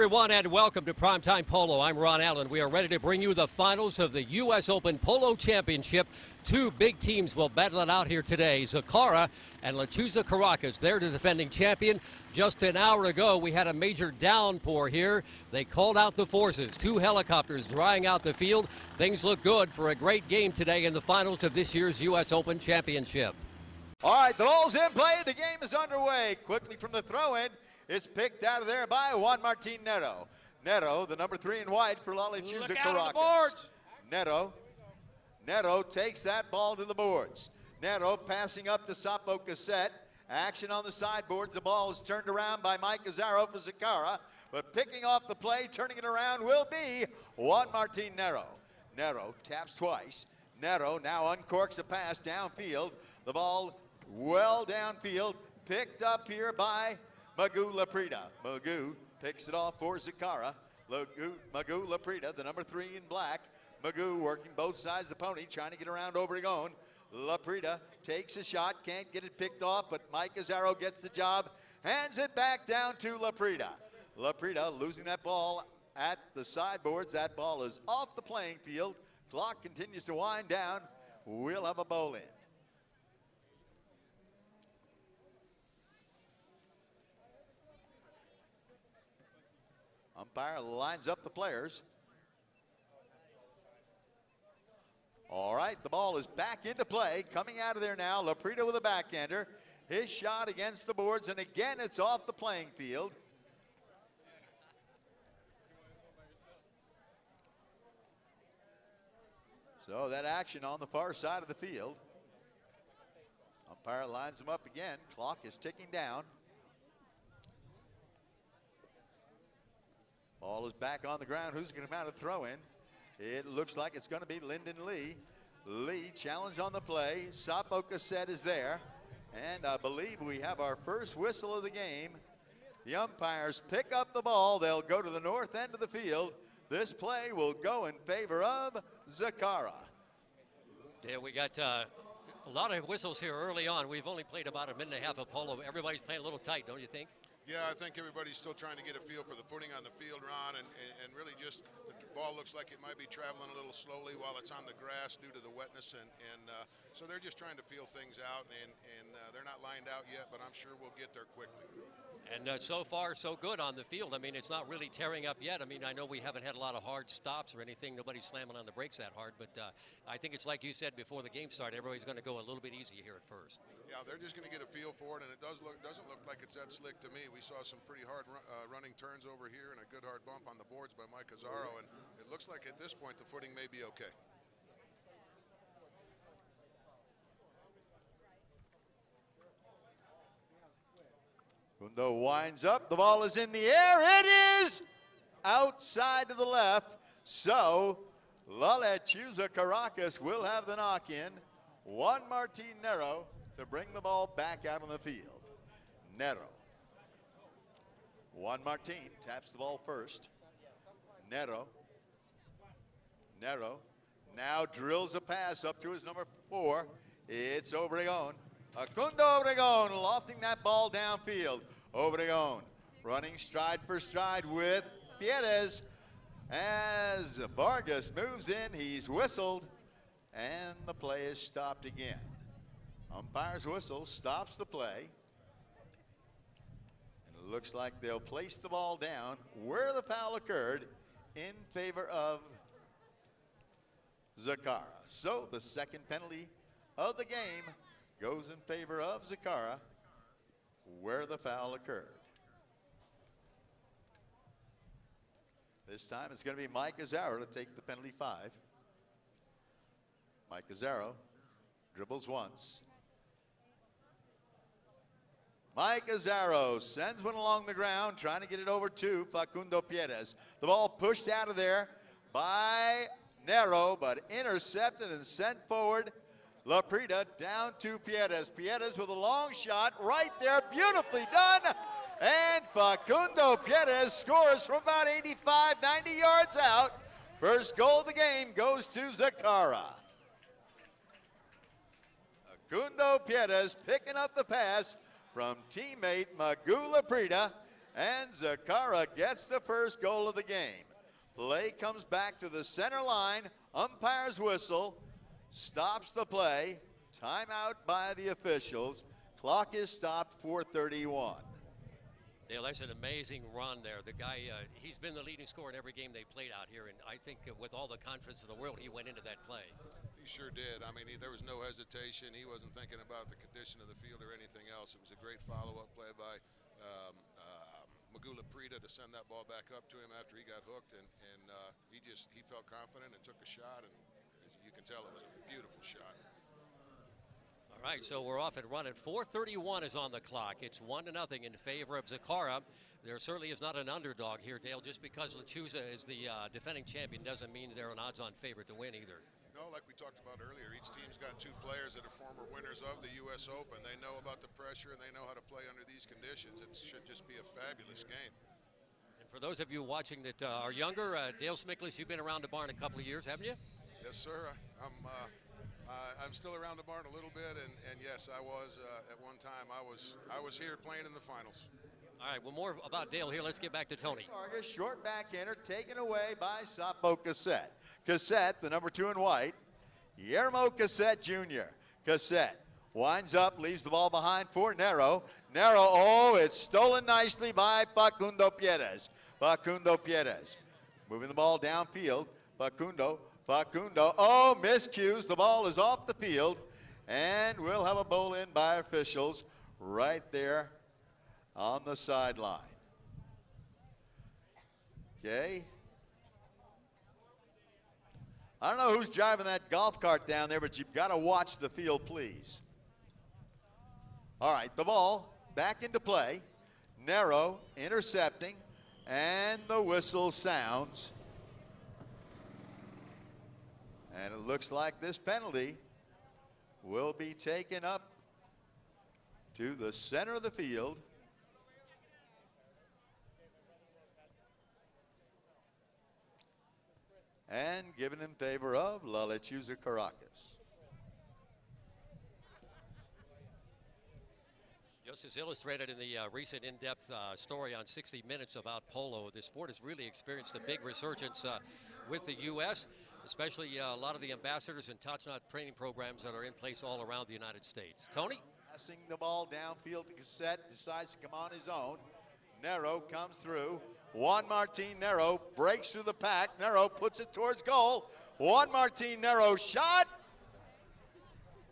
everyone, and welcome to Primetime Polo. I'm Ron Allen. We are ready to bring you the finals of the U.S. Open Polo Championship. Two big teams will battle it out here today, Zacara and Lechuza Caracas. They're the defending champion. Just an hour ago, we had a major downpour here. They called out the forces. Two helicopters drying out the field. Things look good for a great game today in the finals of this year's U.S. Open Championship. All right, the ball's in play. The game is underway. Quickly from the throw-in. It's picked out of there by Juan Martin Neto. Neto, the number 3 in white for Lechuza Caracas. Neto takes that ball to the boards. Neto passing up to Sapo Cassette. Action on the sideboards. The ball is turned around by Mike Azaro for Zacara. But picking off the play, turning it around will be Juan Martin Neto. Neto taps twice. Neto now uncorks a pass downfield. The ball well downfield. Picked up here by Magoo Laprida. Magoo picks it off for Zacara. Magoo Laprida, the number 3 in black. Magoo working both sides of the pony, trying to get around Obregon. Laprida takes a shot, can't get it picked off, but Mike Azaro gets the job, hands it back down to Laprida. Laprida losing that ball at the sideboards. That ball is off the playing field. Clock continues to wind down. We'll have a bowl in. Umpire lines up the players. All right, the ball is back into play. Coming out of there now, Laprida with a backhander. His shot against the boards, and again, it's off the playing field. So that action on the far side of the field. Umpire lines them up again. Clock is ticking down. Ball is back on the ground. Who's going to come out of throw in? It looks like it's going to be Lyndon Lee. Lee challenged on the play. Sapo Cassette is there. And I believe we have our first whistle of the game. The umpires pick up the ball. They'll go to the north end of the field. This play will go in favor of Zacara. Yeah, we got a lot of whistles here early on. We've only played about a minute and a half of polo. Everybody's playing a little tight, don't you think? Yeah, I think everybody's still trying to get a feel for the footing on the field, Ron, and really just the ball looks like it might be traveling a little slowly while it's on the grass due to the wetness, and so they're just trying to feel things out, and they're not lined out yet, but I'm sure we'll get there quickly. And so far, so good on the field. I mean, it's not really tearing up yet. I mean, I know we haven't had a lot of hard stops or anything. Nobody's slamming on the brakes that hard, but I think it's like you said before the game started, everybody's going to go a little bit easy here at first. Yeah, they're just going to get a feel for it, and it doesn't look like it's that slick to me. We saw some pretty hard running turns over here and a good hard bump on the boards by Mike Azaro, and it looks like at this point the footing may be okay. Gundo winds up. The ball is in the air. It is outside to the left. So Lechuza Caracas will have the knock-in. Juan Martin Neto to bring the ball back out on the field. Neto. Juan Martin taps the ball first. Neto now drills a pass up to his number 4. It's Obregon. Facundo Obregon lofting that ball downfield. Obregon running stride for stride with Pierres. As Vargas moves in, he's whistled, and the play is stopped again. Umpire's whistle stops the play. And it looks like they'll place the ball down where the foul occurred in favor of Zacara. So the second penalty of the game goes in favor of Zacara, where the foul occurred. This time it's going to be Mike Azaro to take the penalty 5. Mike Azaro dribbles once. Mike Azaro sends one along the ground, trying to get it over to Facundo Pierres. The ball pushed out of there by Nero, but intercepted and sent forward. Laprida down to Pierres. Pierres with a long shot right there, beautifully done. And Facundo Pierres scores from about 85, 90 yards out. First goal of the game goes to Zacara. Facundo Pierres picking up the pass from teammate Magoo Laprida. And Zacara gets the first goal of the game. Play comes back to the center line. Umpire's whistle stops the play. Timeout by the officials. Clock is stopped, 4:31. Dale, that's an amazing run there. The guy, he's been the leading scorer in every game they played out here, and I think with all the confidence in the world, he went into that play. He sure did. I mean, there was no hesitation. He wasn't thinking about the condition of the field or anything else. It was a great follow-up play by Lechuza to send that ball back up to him after he got hooked, and he felt confident and took a shot, and as you can tell, it was a beautiful shot. All right, so we're off and running. 4:31 is on the clock. It's 1-0 in favor of Zacara. There certainly is not an underdog here, Dale. Just because Lechuza is the defending champion doesn't mean they're an odds-on favorite to win either. No, like we talked about earlier, each team's got two players that are former winners of the U.S. Open. They know about the pressure, and they know how to play under these conditions. It should just be a fabulous game. And for those of you watching that are younger, Dale Smickless, you've been around the barn a couple of years, haven't you? Yes, sir. I'm still around the barn a little bit, and yes, I was at one time. I was here playing in the finals. All right, well, more about Dale here. Let's get back to Tony. Caracas, short backhander taken away by Sapo Cassette. Cassette, the number 2 in white. Guillermo Cassette Jr. Cassette winds up, leaves the ball behind for Nero. Nero, oh, it's stolen nicely by Facundo Pierres. Facundo Pierres moving the ball downfield. Facundo, oh, miscues. The ball is off the field, and we'll have a bowl in by officials right there on the sideline. Okay. I don't know who's driving that golf cart down there, but you've got to watch the field, please. All right, the ball back into play. Nero intercepting, and the whistle sounds. And it looks like this penalty will be taken up to the center of the field. And given in favor of Lechuza Caracas. Just as illustrated in the recent in-depth story on 60 Minutes about polo, the sport has really experienced a big resurgence with the U.S., especially a lot of the ambassadors and top-notch training programs that are in place all around the United States. Tony? Passing the ball downfield to Cassette, decides to come on his own. Nero comes through. Juan Martin Nero breaks through the pack. Nero puts it towards goal. Juan Martin Nero shot.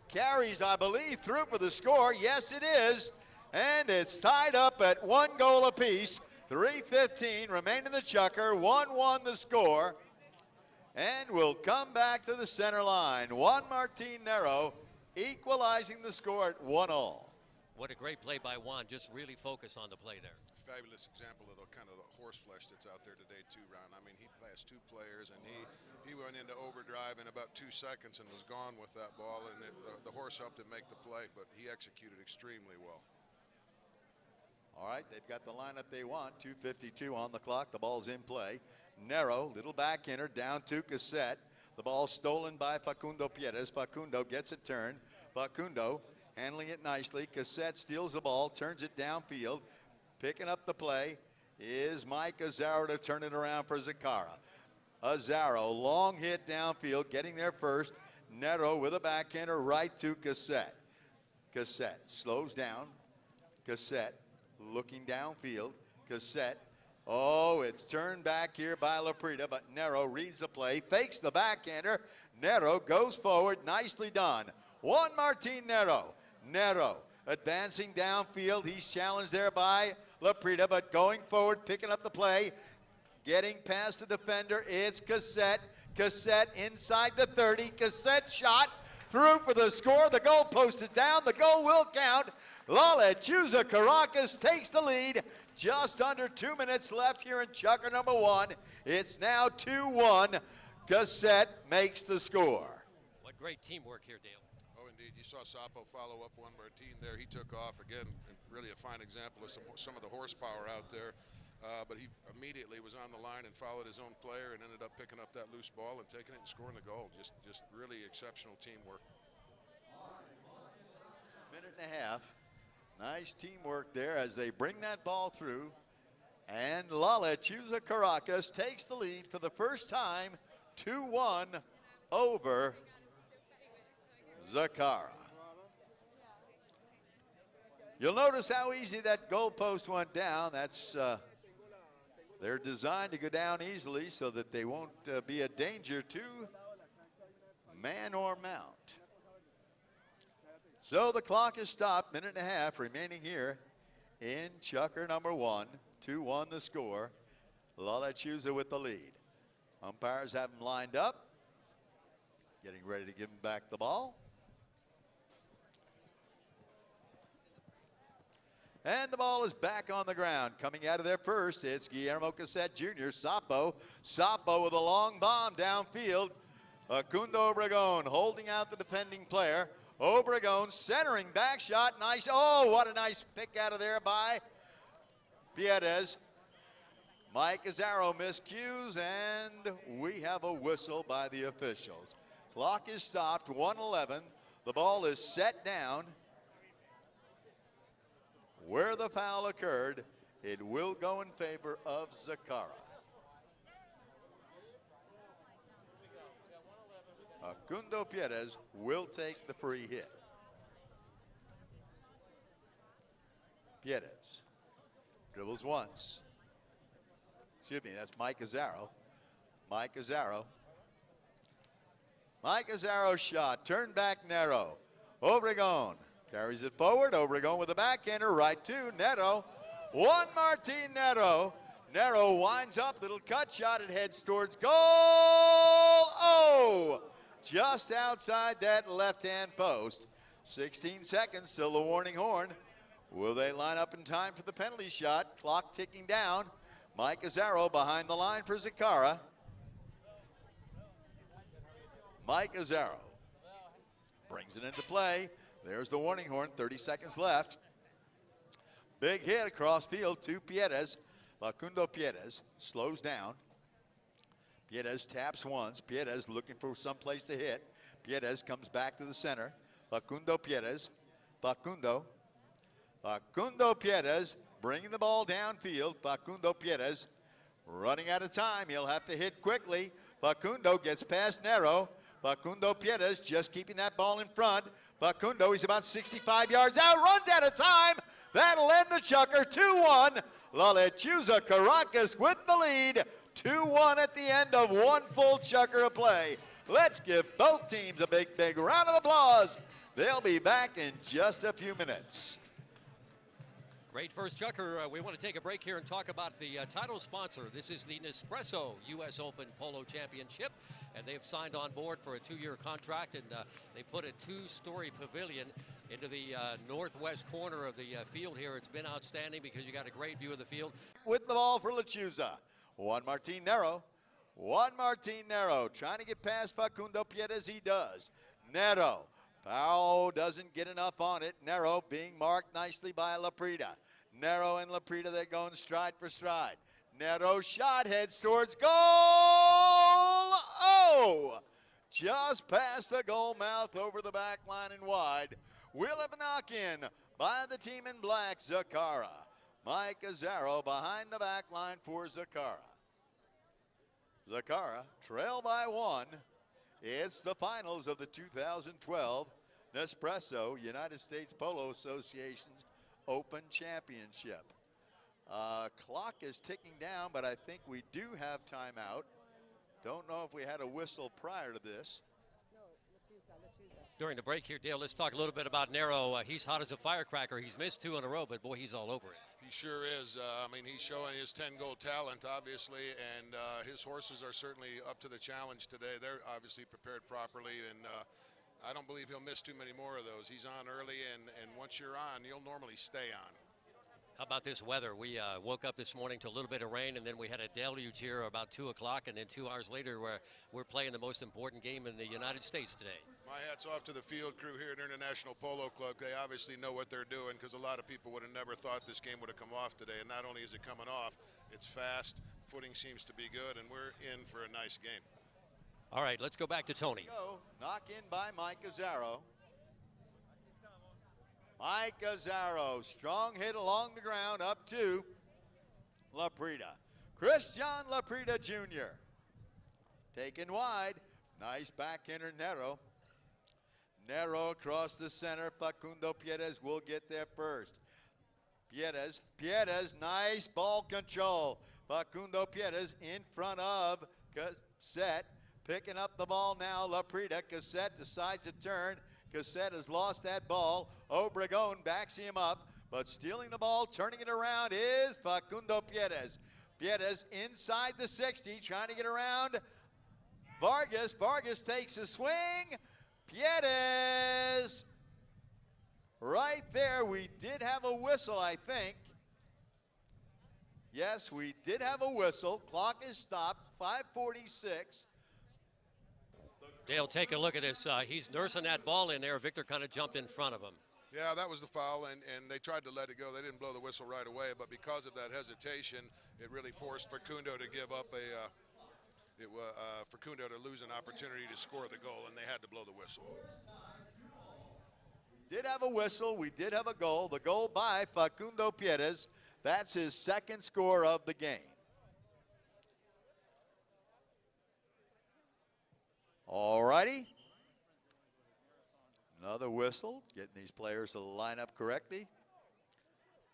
Carries, I believe, through for the score. Yes, it is. And it's tied up at 1 goal apiece. 3:15 remain in the chukker. 1-1 the score. And we'll come back to the center line. Juan Martin Nero equalizing the score at 1-1. What a great play by Juan. Just really focus on the play there. Fabulous example of the kind of the horse flesh that's out there today too, Ron. I mean, he passed 2 players, and he went into overdrive in about 2 seconds and was gone with that ball, and the horse helped him make the play, but he executed extremely well. All right, they've got the lineup they want. 2:52 on the clock. The ball's in play. Nero, little backhander down to Cassette. The ball stolen by Facundo Pierres. Facundo gets it turned. Facundo handling it nicely. Cassette steals the ball, turns it downfield. Picking up the play is Mike Azzaro to turn it around for Zacara. Azzaro, long hit downfield, getting there first. Nero with a backhander right to Cassette. Cassette slows down. Cassette looking downfield. Cassette, oh, it's turned back here by Laprida, but Nero reads the play, fakes the backhander. Nero goes forward, nicely done. Juan Martin Nero. Nero advancing downfield. He's challenged there by Laprida, but going forward, picking up the play, getting past the defender. It's Cassette. Cassette inside the 30. Cassette shot through for the score. The goal post is down. The goal will count. Lechuza Caracas takes the lead. Just under 2 minutes left here in chukker number 1. It's now 2-1. Cassette makes the score. What great teamwork here, Dale. Oh, indeed. You saw Sapo follow up Juan Martin there. He took off again. Really a fine example of some of the horsepower out there. But he immediately was on the line and followed his own player and ended up picking up that loose ball and taking it and scoring the goal. Just really exceptional teamwork. Minute and a half. Nice teamwork there as they bring that ball through. And Lechuza Caracas takes the lead for the first time, 2-1 over Zacara. You'll notice how easy that goalpost went down. That's they're designed to go down easily so that they won't be a danger to man or mount. So the clock is stopped, minute and a half remaining here in chukker number 1. 2-1 the score. Lechuza with the lead. Umpires have them lined up, getting ready to give them back the ball. And the ball is back on the ground. Coming out of there first, it's Guillermo Cassette Jr., Sapo. Sapo with a long bomb downfield. Facundo Obregon holding out the defending player. Obregon centering back shot. Nice. Oh, what a nice pick out of there by Piedez. Mike Azaro miscues, and we have a whistle by the officials. Clock is stopped, 1:11. The ball is set down. Where the foul occurred, it will go in favor of Zacara. Facundo Piedez will take the free hit. Piedez dribbles once. Excuse me, that's Mike Azaro. Mike Azaro. Mike Azaro's shot, turned back narrow. Obregon carries it forward. Obregon with a backhander, right to Neto. Juan Martin Neto. Neto winds up, little cut shot, it heads towards goal. Oh! Just outside that left-hand post. 16 seconds till the warning horn. Will they line up in time for the penalty shot? Clock ticking down. Mike Azaro behind the line for Zacara. Mike Azaro brings it into play. There's the warning horn, 30 seconds left. Big hit across field to Piedez. Facundo Piedez slows down. Piedez taps once. Piedez looking for some place to hit. Piedez comes back to the center. Facundo Piedez. Facundo Piedez bringing the ball downfield. Facundo Piedez running out of time. He'll have to hit quickly. Facundo gets past Nero. Facundo Piedez just keeping that ball in front. Facundo, he's about 65 yards out, runs out of time. That'll end the chukker, 2-1. Lechuza Caracas with the lead, 2-1 at the end of one full chukker of play. Let's give both teams a big, big round of applause. They'll be back in just a few minutes. Great first chukker. We want to take a break here and talk about the title sponsor. This is the Nespresso U.S. Open Polo Championship, and they've signed on board for a 2-year contract, and they put a 2-story pavilion into the northwest corner of the field here. It's been outstanding because you got a great view of the field. With the ball for Lechuza. Juan Martin Nero trying to get past Facundo Piedez. He does. Nero. Powell doesn't get enough on it. Nero being marked nicely by Laprida. Nero and Laprida, they're going stride for stride. Nero shot heads towards goal. Oh! Just past the goal mouth over the back line and wide. We'll have a knock-in by the team in black, Zacara. Mike Azaro behind the back line for Zacara. Zacara trail by 1. It's the finals of the 2012 Nespresso United States Polo Association's Open Championship. Clock is ticking down, but I think we do have timeout. Don't know if we had a whistle prior to this. During the break here, Dale, let's talk a little bit about Nero. He's hot as a firecracker. He's missed 2 in a row, but boy, he's all over it. He sure is. I mean, he's showing his 10-goal talent, obviously, and his horses are certainly up to the challenge today. They're obviously prepared properly, and I don't believe he'll miss too many more of those. He's on early, and once you're on, you'll normally stay on. How about this weather? We woke up this morning to a little bit of rain, and then we had a deluge here about 2 o'clock, and then 2 hours later, we're playing the most important game in the United States today. My hat's off to the field crew here at International Polo Club. They obviously know what they're doing, because a lot of people would have never thought this game would have come off today. And not only is it coming off, it's fast, footing seems to be good, and we're in for a nice game. All right, let's go back to Tony. Knock in by Mike Azaro. Mike Azaro, strong hit along the ground, up 2. Laprida. Christian Laprida Jr. Taken wide. Nice backhander, Nero. Nero across the center. Facundo Piedes will get there first. Piedes, nice ball control. Facundo Piedes in front of Cassette. Picking up the ball now, Laprida. Cassette decides to turn. Cassette has lost that ball. Obregon backs him up, but stealing the ball, turning it around is Facundo Piedes. Piedes inside the 60, trying to get around Vargas. Vargas takes a swing. Piedes. Right there, we did have a whistle, I think. Yes, we did have a whistle. Clock is stopped, 5:46. Dale, take a look at this. He's nursing that ball in there. Victor kind of jumped in front of him. Yeah, that was the foul, and they tried to let it go. They didn't blow the whistle right away, but because of that hesitation, it really forced Facundo to give up Facundo to lose an opportunity to score the goal, and they had to blow the whistle. Did have a whistle. We did have a goal. The goal by Facundo Piedes. That's his second score of the game. All righty. Another whistle, getting these players to line up correctly.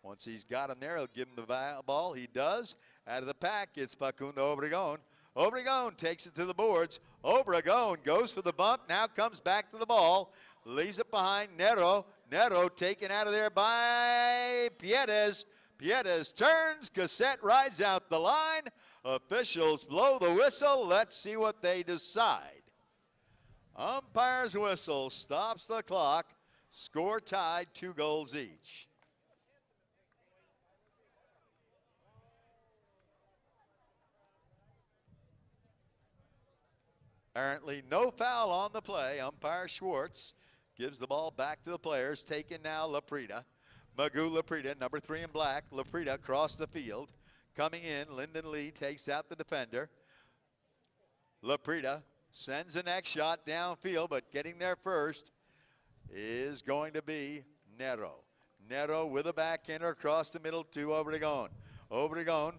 Once he's got him there, he'll give him the ball. He does. Out of the pack, it's Facundo Obregon. Obregon takes it to the boards. Obregon goes for the bump, now comes back to the ball. Leaves it behind Nero. Nero taken out of there by Piedes. Piedes turns. Cassette rides out the line. Officials blow the whistle. Let's see what they decide. Umpire's whistle stops the clock. Score tied, 2 goals each. Apparently no foul on the play. Umpire Schwartz gives the ball back to the players. Taken now Laprida. Magoo Laprida, number 3 in black. Laprida across the field. Coming in, Lyndon Lee takes out the defender. Laprida sends the next shot downfield, but getting there first is going to be Nero. Nero with a backhander across the middle to Obregon. Obregon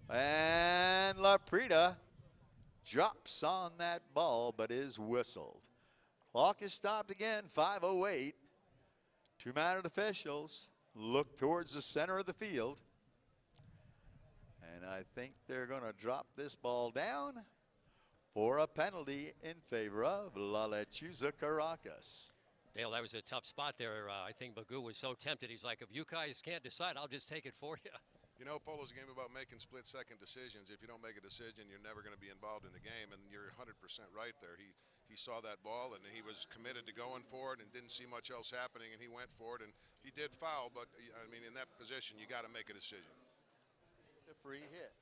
and Laprida drops on that ball, but is whistled. Clock is stopped again, 5:08. 2-minute officials look towards the center of the field. And I think they're going to drop this ball down for a penalty in favor of La Lechuza Caracas. Dale, that was a tough spot there. I think Magoo was so tempted. He's like, if you guys can't decide, I'll just take it for you. You know, polo's a game about making split-second decisions. If you don't make a decision, you're never going to be involved in the game, and you're 100% right there. He saw that ball, and he was committed to going for it and didn't see much else happening, and he went for it, and he did foul, but, I mean, in that position, you got to make a decision. The free hit.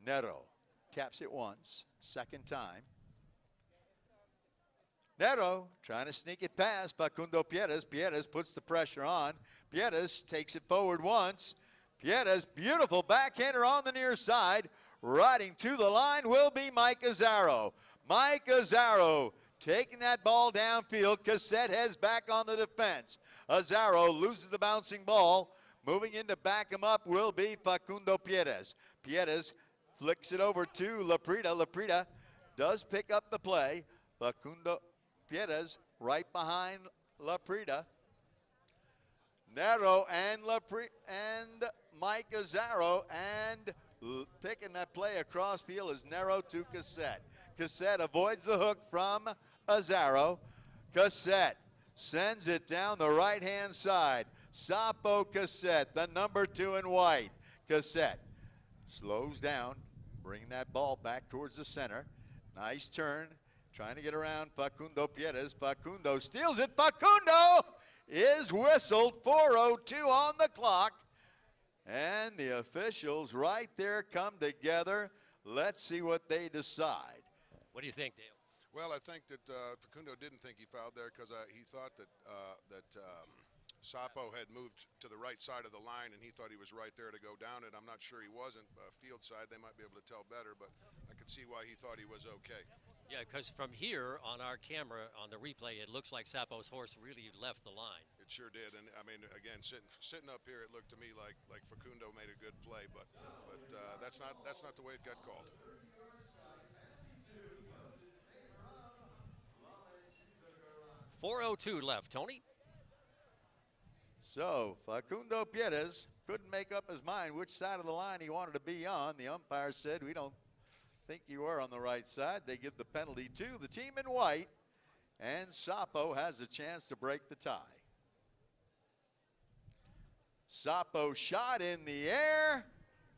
Nero taps it once, second time. Nero trying to sneak it past Facundo Piedes. Piedes puts the pressure on. Piedes takes it forward once. Piedes, beautiful backhander on the near side. Riding to the line will be Mike Azzaro. Mike Azzaro taking that ball downfield. Cassette heads back on the defense. Azzaro loses the bouncing ball. Moving in to back him up will be Facundo Piedes. Piedes flicks it over to Laprida. Laprida does pick up the play. Facundo Piedes right behind Laprida. Nero and Mike Azzaro, and picking that play across field is Nero to Cassette. Cassette avoids the hook from Azzaro. Cassette sends it down the right-hand side. Sapo Cassette, the number 2 in white. Cassette slows down, bringing that ball back towards the center. Nice turn, trying to get around Facundo Piedes. Facundo steals it. Facundo is whistled. 4:02 on the clock. And the officials right there come together. Let's see what they decide. What do you think, Dale? Well, I think that Facundo didn't think he fouled there because he thought that Sapo had moved to the right side of the line, and he thought he was right there to go down it. I'm not sure he wasn't. Field side, they might be able to tell better, but I could see why he thought he was okay. Yeah, because from here on our camera on the replay, it looks like Sapo's horse really left the line. It sure did, and I mean, again, sitting up here, it looked to me like Facundo made a good play, but that's not the way it got called. .402 left, Tony. So Facundo Piedes couldn't make up his mind which side of the line he wanted to be on. The umpire said, we don't think you are on the right side. They give the penalty to the team in white, and Sapo has a chance to break the tie. Sapo shot in the air,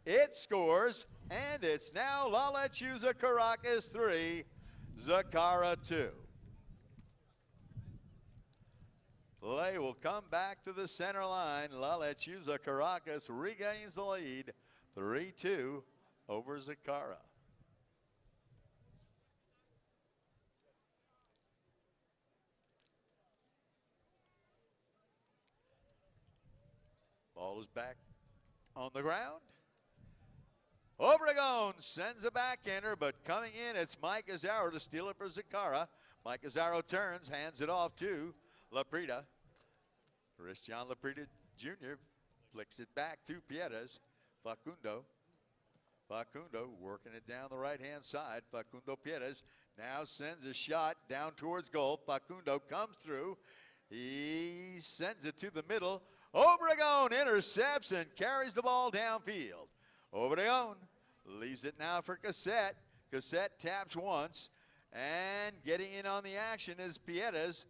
it scores, and it's now Lechuza Caracas 3, Zacara 2. Play will come back to the center line. Lechuza Caracas regains the lead, 3-2 over Zacara. Ball is back on the ground. Obregon sends a backhander, but coming in, it's Mike Azaro to steal it for Zacara. Mike Azaro turns, hands it off to Laprida. Christian Laprida Jr. flicks it back to Piedes. Facundo working it down the right-hand side. Facundo Piedes now sends a shot down towards goal. Facundo comes through. He sends it to the middle. Obregon intercepts and carries the ball downfield. Obregon leaves it now for Cassette. Cassette taps once, and getting in on the action is Piedes.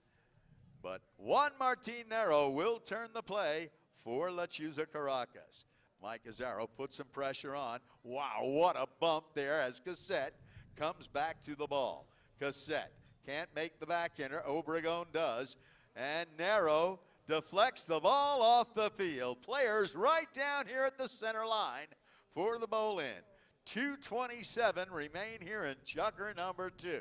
But Juan Martinero will turn the play for Lechuza Caracas. Mike Azaro puts some pressure on. Wow, what a bump there as Cassette comes back to the ball. Cassette can't make the backhander. Obregon does. And Nero deflects the ball off the field. Players right down here at the center line for the bowl-in. 2:27 remain here in chukker number 2.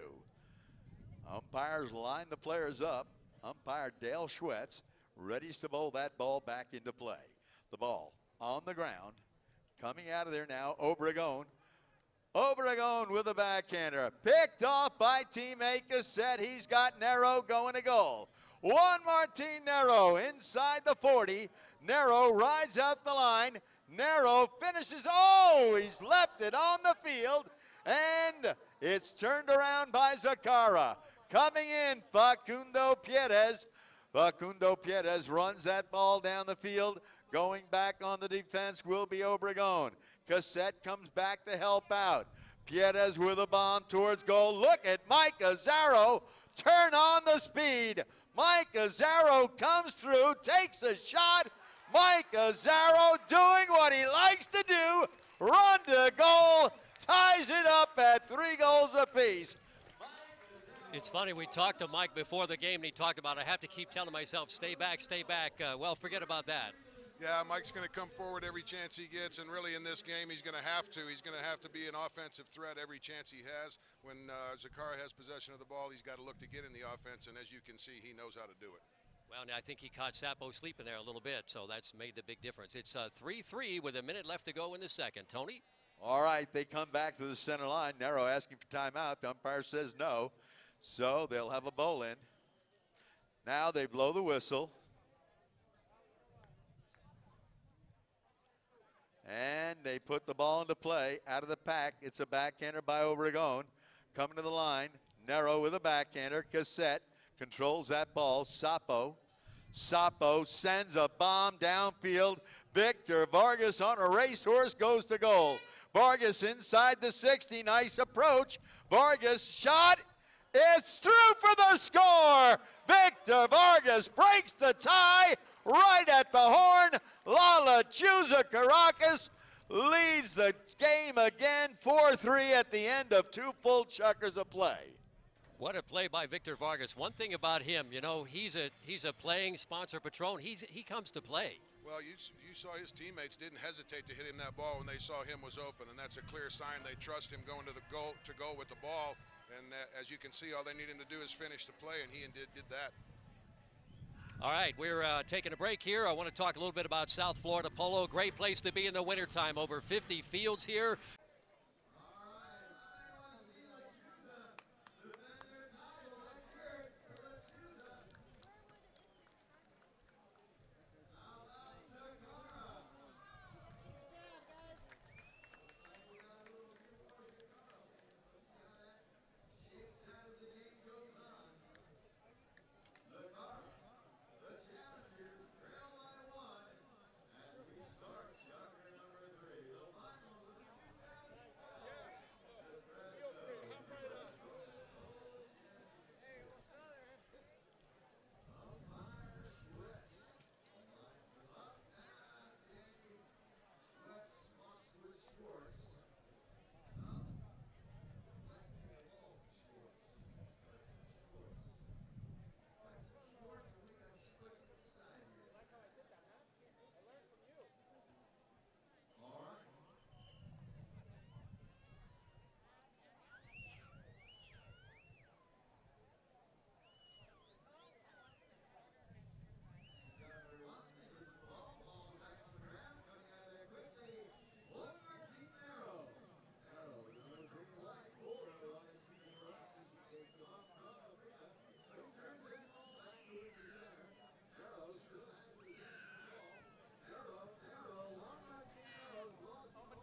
Umpires line the players up. Umpire Dale Schwetz readies to bowl that ball back into play. The ball on the ground. Coming out of there now, Obregon. Obregon with a backhander. Picked off by teammate Cassette. He's got Nero going to goal. Juan Martinero inside the 40. Nero rides out the line. Nero finishes. Oh, he's left it on the field. And it's turned around by Zacara. Coming in, Facundo Piedes. Facundo Piedes runs that ball down the field. Going back on the defense will be Obregon. Cassette comes back to help out. Piedes with a bomb towards goal. Look at Mike Azaro turn on the speed. Mike Azaro comes through, takes a shot. Mike Azaro doing what he likes to do. Run to goal, ties it up at 3 goals apiece. It's funny, we talked to Mike before the game, and he talked about, I have to keep telling myself, stay back, stay back. Well, forget about that. Yeah, Mike's going to come forward every chance he gets, and really in this game, he's going to have to. He's going to have to be an offensive threat every chance he has. When Zacara has possession of the ball, he's got to look to get in the offense, and as you can see, he knows how to do it. Well, I think he caught Sapo sleeping there a little bit, so that's made the big difference. It's 3-3 with a minute left to go in the second. Tony? All right, they come back to the center line. Nero asking for timeout. The umpire says no, so they'll have a bowl-in. Now they blow the whistle. And they put the ball into play out of the pack. It's a backhander by Obregon. Coming to the line, Nero with a backhander. Cassette controls that ball. Sapo sends a bomb downfield. Victor Vargas on a racehorse goes to goal. Vargas inside the 60. Nice approach. Vargas shot. It's through for the score. Victor Vargas breaks the tie right at the horn. Lechuza Caracas leads the game again, 4-3 at the end of 2 full chukkers of play. What a play by Victor Vargas. One thing about him, you know, he's a playing sponsor patron. He comes to play. Well, you saw his teammates didn't hesitate to hit him that ball when they saw him was open, and that's a clear sign they trust him going to the goal with the ball. And as you can see, all they need him to do is finish the play, and he did that. All right, we're taking a break here. I want to talk a little bit about South Florida Polo. Great place to be in the wintertime. Over 50 fields here.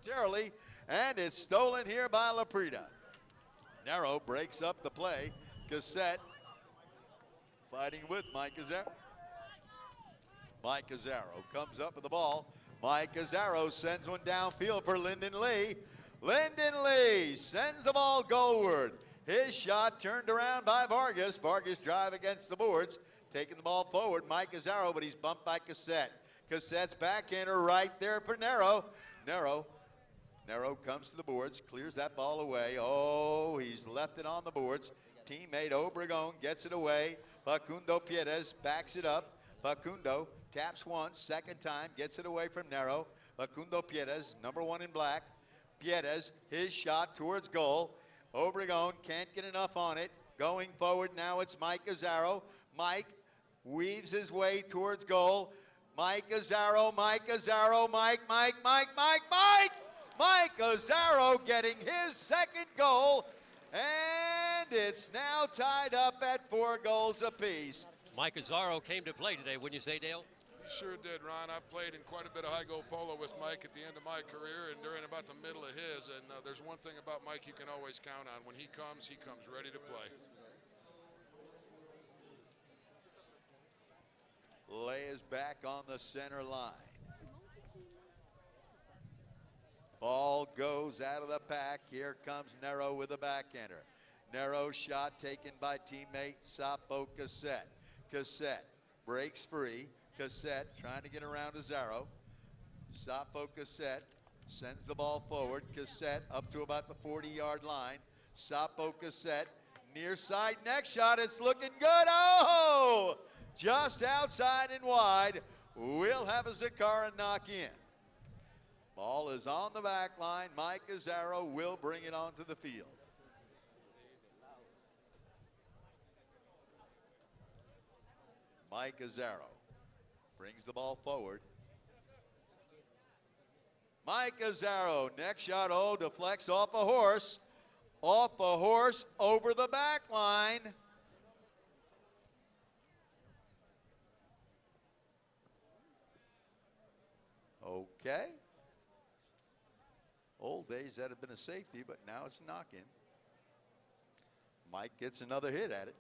momentarily, and it's stolen here by Laprida. Nero breaks up the play. Cassette fighting with Mike Azzaro. Mike Azzaro comes up with the ball. Mike Azzaro sends one downfield for Lyndon Lee. Lyndon Lee sends the ball goalward. His shot turned around by Vargas. Vargas drive against the boards, taking the ball forward. Mike Azzaro, but he's bumped by Cassette. Cassette's backhander right there for Nero. Nero comes to the boards, clears that ball away. Oh, he's left it on the boards. Teammate Obregon gets it away. Facundo Piedes backs it up. Facundo taps once, second time, gets it away from Nero. Facundo Piedes, number 1 in black. Piedes, his shot towards goal. Obregon can't get enough on it. Going forward now, it's Mike Azzaro. Mike weaves his way towards goal. Mike Azzaro, Mike Azzaro, Mike Azzaro getting his second goal, and it's now tied up at 4 goals apiece. Mike Azzaro came to play today, wouldn't you say, Dale? He sure did, Ron. I've played in quite a bit of high goal polo with Mike at the end of my career and during about the middle of his, and there's one thing about Mike you can always count on. When he comes ready to play. Lay is back on the center line. Ball goes out of the pack. Here comes Nero with a backhander. Nero shot taken by teammate Sapo Cassette. Cassette breaks free. Cassette trying to get around Azzaro. Sapo Cassette sends the ball forward. Cassette up to about the 40-yard line. Sapo Cassette near side next shot. It's looking good. Oh! Just outside and wide. We'll have a Zacara knock in. Ball is on the back line. Mike Azzaro will bring it onto the field. Mike Azzaro brings the ball forward. Mike Azzaro, next shot, oh, deflects off a horse. Off a horse over the back line. Okay. Old days that had been a safety, but now it's a knock-in. Mike gets another hit at it.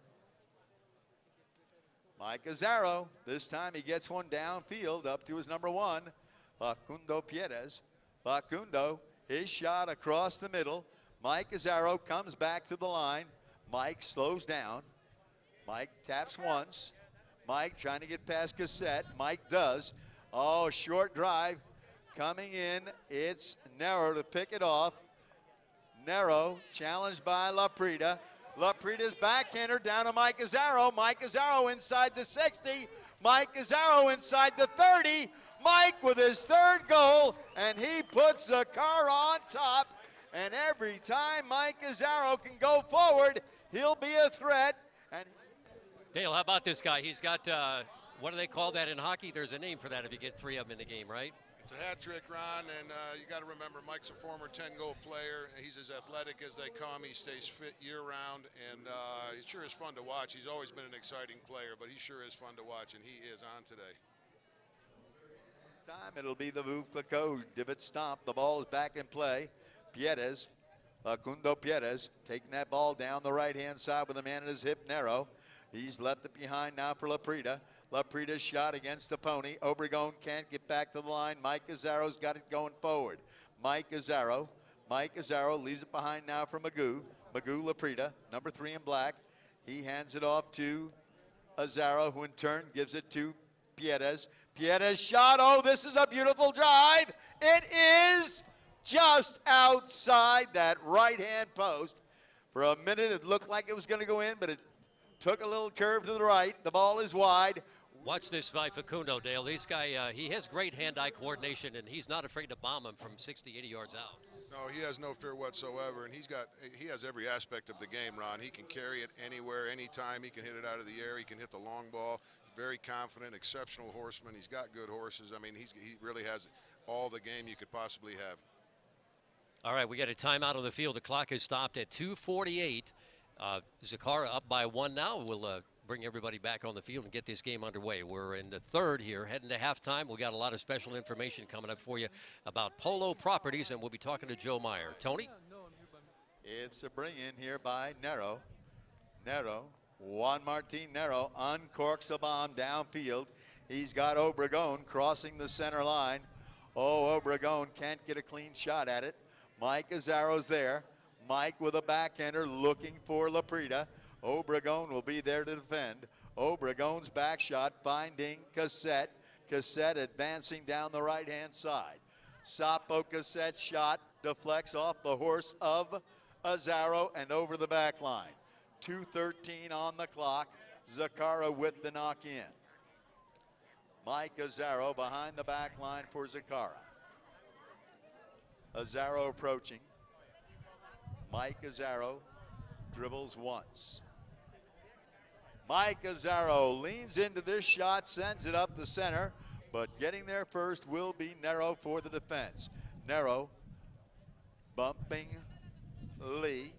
Mike Azzaro, this time he gets one downfield up to his number 1, Facundo Piedes. Facundo, his shot across the middle. Mike Azzaro comes back to the line. Mike slows down. Mike taps once. Mike trying to get past Cassette. Mike does. Oh, short drive coming in. It's Nero to pick it off. Nero challenged by Laprida. Laprida's backhander down to Mike Azzaro. Mike Azzaro inside the 60. Mike Azzaro inside the 30. Mike with his 3rd goal, and he puts Zacara on top. And every time Mike Azzaro can go forward, he'll be a threat. And Dale, how about this guy? He's got, what do they call that in hockey? There's a name for that if you get 3 of them in the game, right? It's a hat trick, Ron, and you got to remember Mike's a former 10-goal player. He's as athletic as they come. He stays fit year-round, and he sure is fun to watch. He's always been an exciting player, but he sure is fun to watch, and he is on today. Time it'll be the Veuve Clicquot divot stomp. The ball is back in play. Piedes, Facundo Piedes, taking that ball down the right-hand side with a man at his hip, Nero. He's left it behind now for Laprida. Laprida's shot against the pony. Obregon can't get back to the line. Mike Azzaro's got it going forward. Mike Azzaro leaves it behind now for Magoo. Magoo Laprida, number 3 in black. He hands it off to Azzaro, who in turn gives it to Piedes. Piedes shot. Oh, this is a beautiful drive. It is just outside that right-hand post. For a minute, it looked like it was going to go in, but it took a little curve to the right. The ball is wide. Watch this by Facundo, Dale. This guy, he has great hand-eye coordination, and he's not afraid to bomb him from 60, 80 yards out. No, he has no fear whatsoever, and he has every aspect of the game, Ron. He can carry it anywhere, anytime. He can hit it out of the air. He can hit the long ball. Very confident, exceptional horseman. He's got good horses. I mean, he really has all the game you could possibly have. All right, we got a timeout on the field. The clock is stopped at 2:48. Zacara up by 1 now. We'll bring everybody back on the field and get this game underway. We're in the third here, heading to halftime. We got a lot of special information coming up for you about Polo properties, and we'll be talking to Joe Meyer. Tony? It's a bring in here by Nero. Juan Martin Nero uncorks a bomb downfield. He's got Obregon crossing the center line. Oh, Obregon can't get a clean shot at it. Mike Azzaro's there. Mike with a backhander looking for Laprida. Obregon will be there to defend. Obregon's back shot finding Cassette. Cassette advancing down the right-hand side. Sapo Cassette's shot deflects off the horse of Azzaro and over the back line. 2:13 on the clock. Zacara with the knock in. Mike Azzaro behind the back line for Zacara. Azzaro approaching. Mike Azzaro dribbles once. Mike Azzaro leans into this shot, sends it up the center, but getting there first will be Nero for the defense. Nero bumping Lee.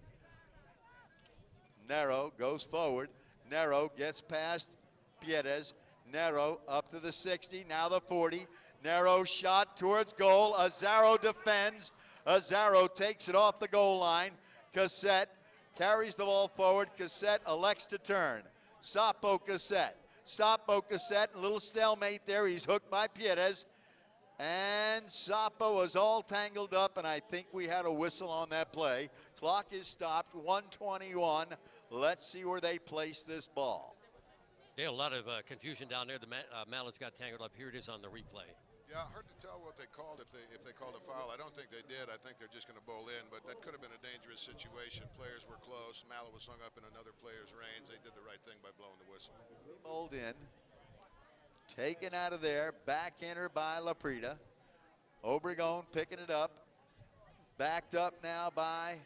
Nero goes forward. Nero gets past Piedes. Nero up to the 60, now the 40. Nero shot towards goal. Azzaro defends. Azzaro takes it off the goal line. Cassette carries the ball forward. Cassette elects to turn. Sapo Cassette. Sapo Cassette, a little stalemate there. He's hooked by Piedes. And Sapo was all tangled up, and I think we had a whistle on that play. Clock is stopped, 1:21. Let's see where they place this ball. Yeah, a lot of confusion down there. The mallets got tangled up. Here it is on the replay. Yeah, hard to tell what they called if they called a foul. I don't think they did. I think they're just going to bowl in, but that could have been a dangerous situation. Players were close. Mallet was hung up in another player's reins. They did the right thing by blowing the whistle. Bowled in. Taken out of there. Backhander by Laprida. Obregon picking it up. Backed up now by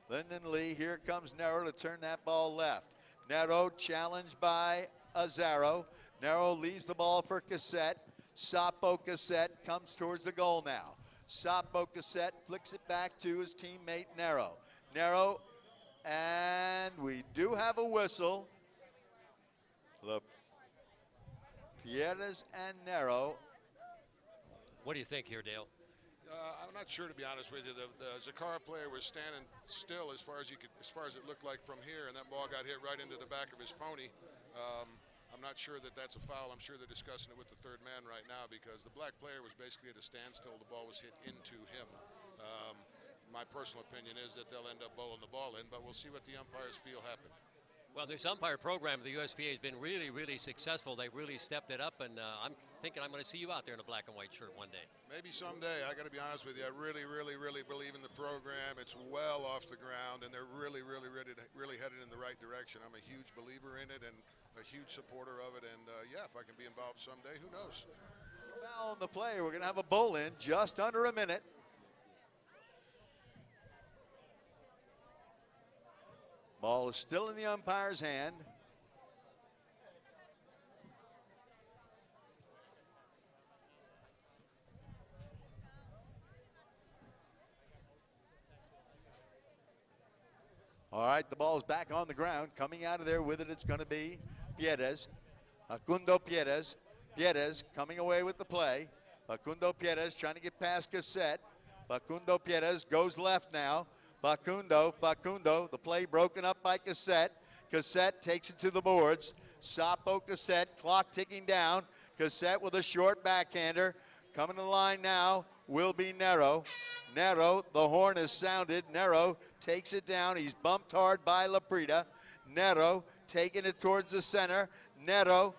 Lyndon Lee. Here comes Nero to turn that ball left. Nero challenged by Azzaro. Nero leaves the ball for Cassette. Sapo Cassette comes towards the goal now. Sapo Cassette flicks it back to his teammate Nero. Nero, and we do have a whistle. Piedes and Nero. What do you think here, Dale? I'm not sure, to be honest with you. The Zacara player was standing still as far as it looked like from here, and that ball got hit right into the back of his pony. I'm not sure that that's a foul. I'm sure they're discussing it with the third man right now because the black player was basically at a standstill. The ball was hit into him. My personal opinion is that they'll end up bowling the ball in, but we'll see what the umpires feel happen. Well, this umpire program of the USPA has been really, really successful. They've really stepped it up, and I'm thinking I'm going to see you out there in a black and white shirt one day. Maybe someday. I got to be honest with you. I really, really, really believe in the program. It's well off the ground, and they're really, really, really headed in the right direction. I'm a huge believer in it and a huge supporter of it, and yeah, if I can be involved someday, who knows? Foul on the play. We're going to have a bowl in just under a minute. Ball is still in the umpire's hand. All right, the ball is back on the ground. Coming out of there with it, it's going to be Piedes. Facundo Piedes. Piedes coming away with the play. Facundo Piedes trying to get past Cassette. Facundo Piedes goes left now. Facundo, the play broken up by Cassette. Cassette takes it to the boards. Sapo Cassette, clock ticking down. Cassette with a short backhander. Coming to the line now will be Nero. Nero, the horn is sounded. Nero takes it down. He's bumped hard by Laprida. Nero taking it towards the center. Nero,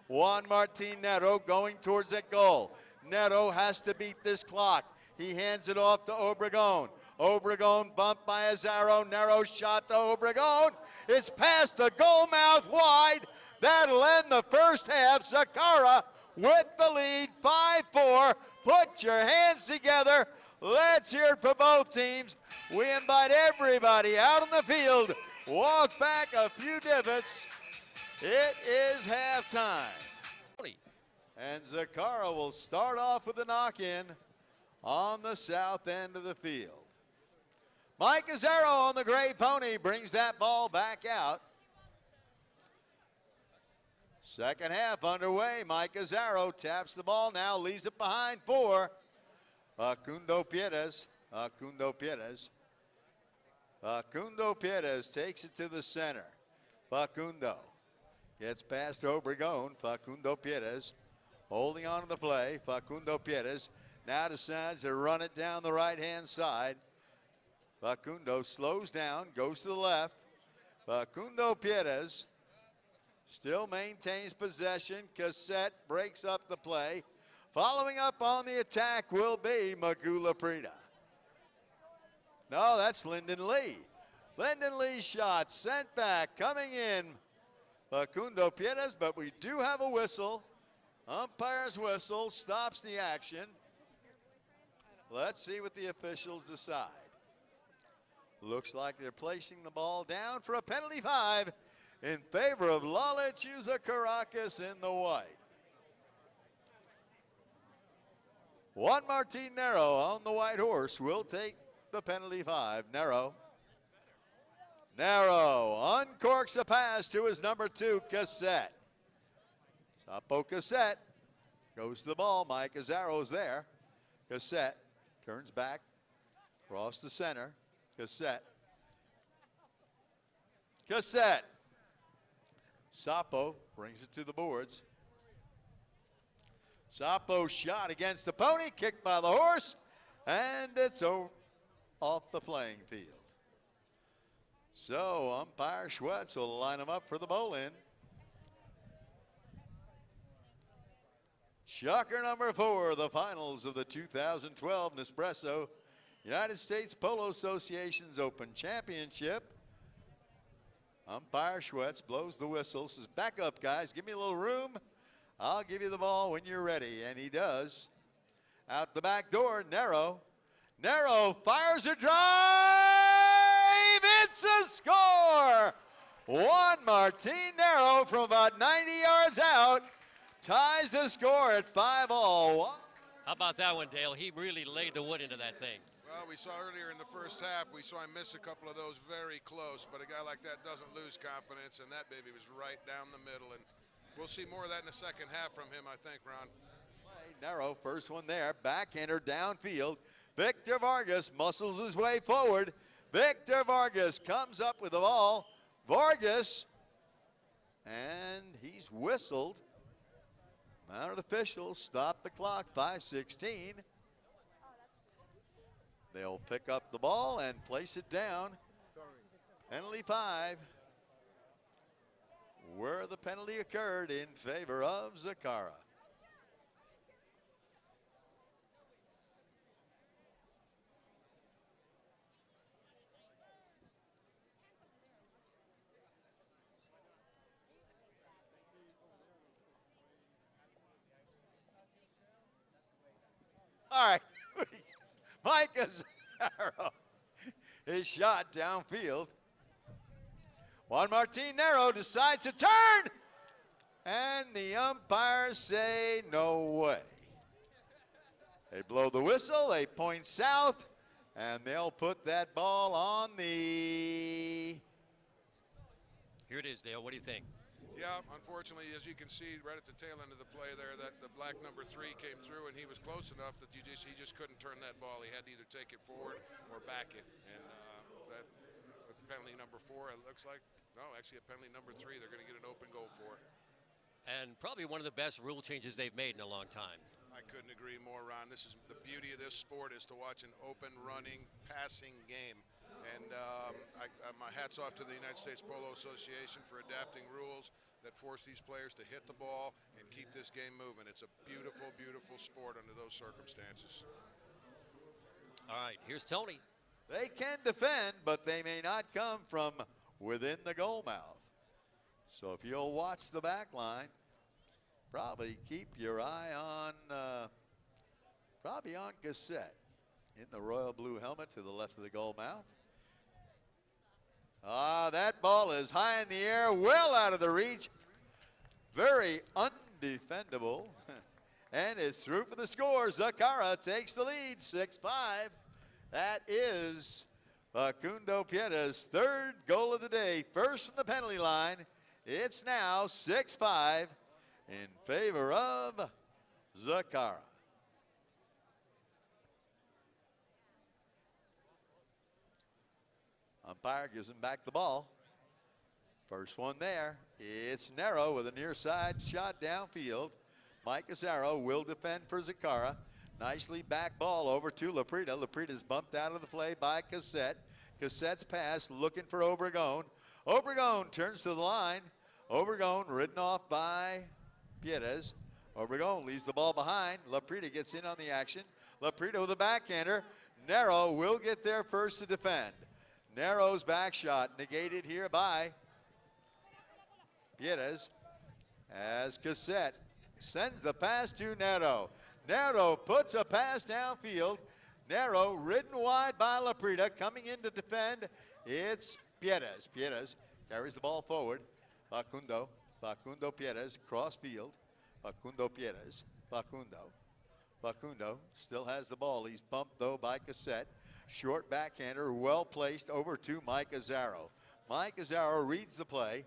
Juan Martin Nero going towards that goal. Nero has to beat this clock. He hands it off to Obregon. Obregon bumped by Azzaro. Nero shot to Obregon. It's past the goal mouth wide. That'll end the first half. Zacara with the lead, 5-4. Put your hands together. Let's hear it for both teams. We invite everybody out on the field. Walk back a few divots. It is halftime. And Zacara will start off with a knock-in on the south end of the field. Mike Azzaro on the gray pony brings that ball back out. Second half underway. Mike Azzaro taps the ball now, leaves it behind for Facundo Piedes. Facundo Piedes takes it to the center. Facundo gets past Obregon. Facundo Piedes holding on to the play. Facundo Piedes now decides to run it down the right-hand side. Facundo slows down, goes to the left. Facundo Piedes still maintains possession. Cassette breaks up the play. Following up on the attack will be Magula Prida. No, that's Lyndon Lee. Lyndon Lee's shot sent back, coming in. Facundo Piedes, but we do have a whistle. Umpire's whistle stops the action. Let's see what the officials decide. Looks like they're placing the ball down for a penalty 5 in favor of Lechuza Caracas in the white. Juan Martin Nero on the white horse will take the penalty 5. Nero uncorks a pass to his number 2, Cassette. Sapo Cassette goes to the ball. Mike Azzaro's there. Cassette turns back, across the center. Cassette. Sapo brings it to the boards. Sapo shot against the pony, kicked by the horse, and it's off the playing field. So umpire Schwetz will line them up for the bowl-in. Shocker number 4, the finals of the 2012 Nespresso United States Polo Association's Open Championship. Umpire Schwetz blows the whistle, says, back up, guys, give me a little room. I'll give you the ball when you're ready, and he does. Out the back door, Nero fires a drive, it's a score! Juan Martin Nero from about 90 yards out ties the score at 5-all. How about that one, Dale? He really laid the wood into that thing. Well, we saw earlier in the first half, we saw him miss a couple of those very close, but a guy like that doesn't lose confidence, and that baby was right down the middle, and we'll see more of that in the second half from him, I think, Ron. Nero, first one there, backhander downfield. Victor Vargas muscles his way forward. Victor Vargas comes up with the ball. Vargas, and he's whistled. Mounted officials stop the clock, 5:16. They'll pick up the ball and place it down. Penalty 5, where the penalty occurred in favor of Zacara. All right, Mike Azzaro, his shot downfield. Juan Martin Nero decides to turn, and the umpires say no way. They blow the whistle, they point south, and they'll put that ball on the... Here it is, Dale. What do you think? Yeah, unfortunately, as you can see right at the tail end of the play there, that the black number 3 came through, and he was close enough that he just couldn't turn that ball. He had to either take it forward or back it. And that penalty number 4, it looks like, no, actually a penalty number 3, they're going to get an open goal for it. And probably one of the best rule changes they've made in a long time. I couldn't agree more, Ron. This is the beauty of this sport, is to watch an open, running, passing game. And my hat's off to the United States Polo Association for adapting rules that force these players to hit the ball and keep this game moving. It's a beautiful, beautiful sport under those circumstances. All right, here's Tony. They can defend, but they may not come from within the goal mouth. So if you'll watch the back line, probably keep your eye on, probably on Cassette in the royal blue helmet to the left of the goal mouth. That ball is high in the air, well out of the reach. Very undefendable. And it's through for the score. Zacara takes the lead, 6-5. That is Facundo Piedes' 3rd goal of the day. First from the penalty line, It's now 6-5 in favor of Zacara. Umpire gives him back the ball. First one there. It's narrow with a near side shot downfield. Mike Azaro will defend for Zacara. Nicely back ball over to Laprida. Laprida's bumped out of the play by Cassette. Cassette's pass looking for Obregon. Obregon turns to the line. Obregon ridden off by Piedes. Obregon leaves the ball behind. Laprida gets in on the action. Laprida with a backhander. Narrow will get there first to defend. Narrow's back shot negated here by Piedes as Cassette sends the pass to Narrow. Narrow puts a pass downfield. Narrow ridden wide by Laprida. Coming in to defend, it's Piedes. Piedes carries the ball forward. Facundo Piedes, cross field. Facundo Piedes, Facundo still has the ball. He's bumped though by Cassette. Short backhander, well placed over to Mike Azaro. Mike Azaro reads the play.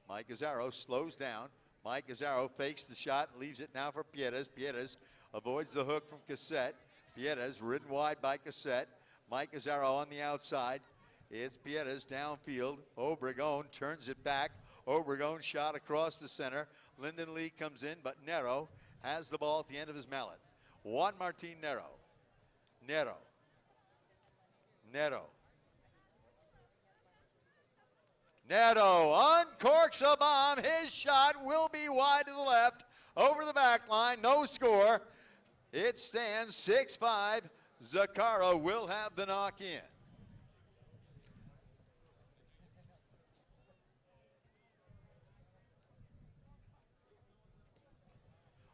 Mike Azaro slows down. Mike Azaro fakes the shot, leaves it now for Piedes. Piedes avoids the hook from Cassette. Piedes ridden wide by Cassette. Mike Azaro on the outside. It's Piedes downfield. Obregon turns it back. Obregon shot across the center. Lyndon Lee comes in, but Nero has the ball at the end of his mallet. Juan Martin Nero. Neto uncorks a bomb. His shot will be wide to the left, over the back line. No score. It stands 6-5. Zacara will have the knock in.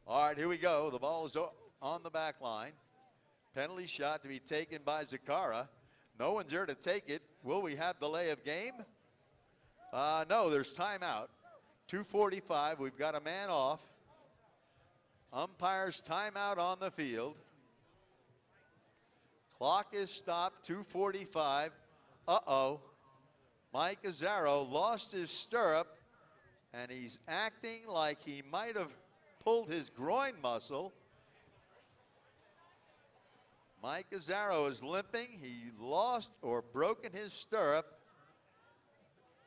All right, here we go. The ball is on the back line. Penalty shot to be taken by Zacara. No one's there to take it. Will we have delay of game? No, there's timeout. 2:45, we've got a man off. Umpire's timeout on the field. Clock is stopped, 2:45. Uh-oh. Mike Azaro lost his stirrup, and he's acting like he might have pulled his groin muscle. Mike Azaro is limping. He lost or broken his stirrup.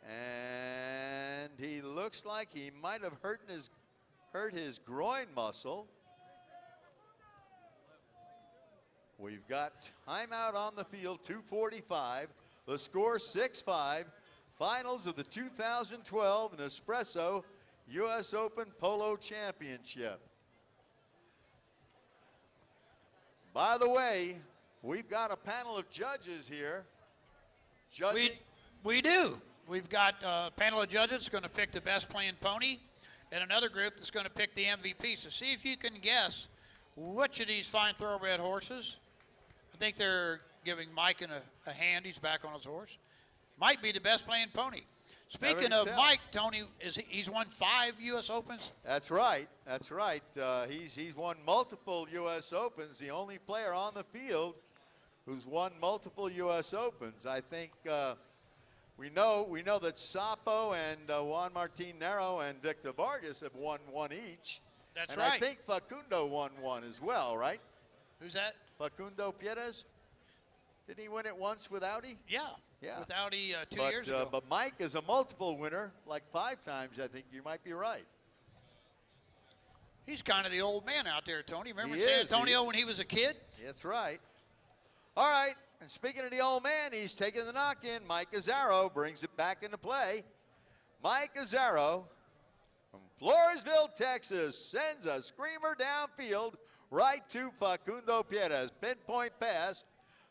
And he looks like he might have hurt his groin muscle. We've got timeout on the field, 2:45. The score 6-5. Finals of the 2012 Nespresso U.S. Open Polo Championship. By the way, we've got a panel of judges here. Judging. We do. We've got a panel of judges that's going to pick the best playing pony, and another group that's going to pick the MVP. So see if you can guess which of these fine thoroughbred horses. I think they're giving Mike a hand. He's back on his horse. Might be the best playing pony. Speaking of Mike, Tony, he's won 5 U.S. Opens? That's right. That's right. He's won multiple U.S. Opens. The only player on the field who's won multiple U.S. Opens. I think we know that Sapo and Juan Martin Nero and Victor Vargas have won 1 each. That's and right. I think Facundo won 1 as well, right? Who's that? Facundo Piedes. Didn't he win it once with Audi? Yeah. Yeah. With Audi 2 years ago. But Mike is a multiple winner, like 5 times. I think you might be right. He's kind of the old man out there, Tony. Remember He in San is. Antonio when he was a kid? That's right. All right. And speaking of the old man, he's taking the knock in. Mike Azaro brings it back into play. Mike Azaro from Floresville, Texas, sends a screamer downfield right to Facundo Piedes. Pinpoint pass.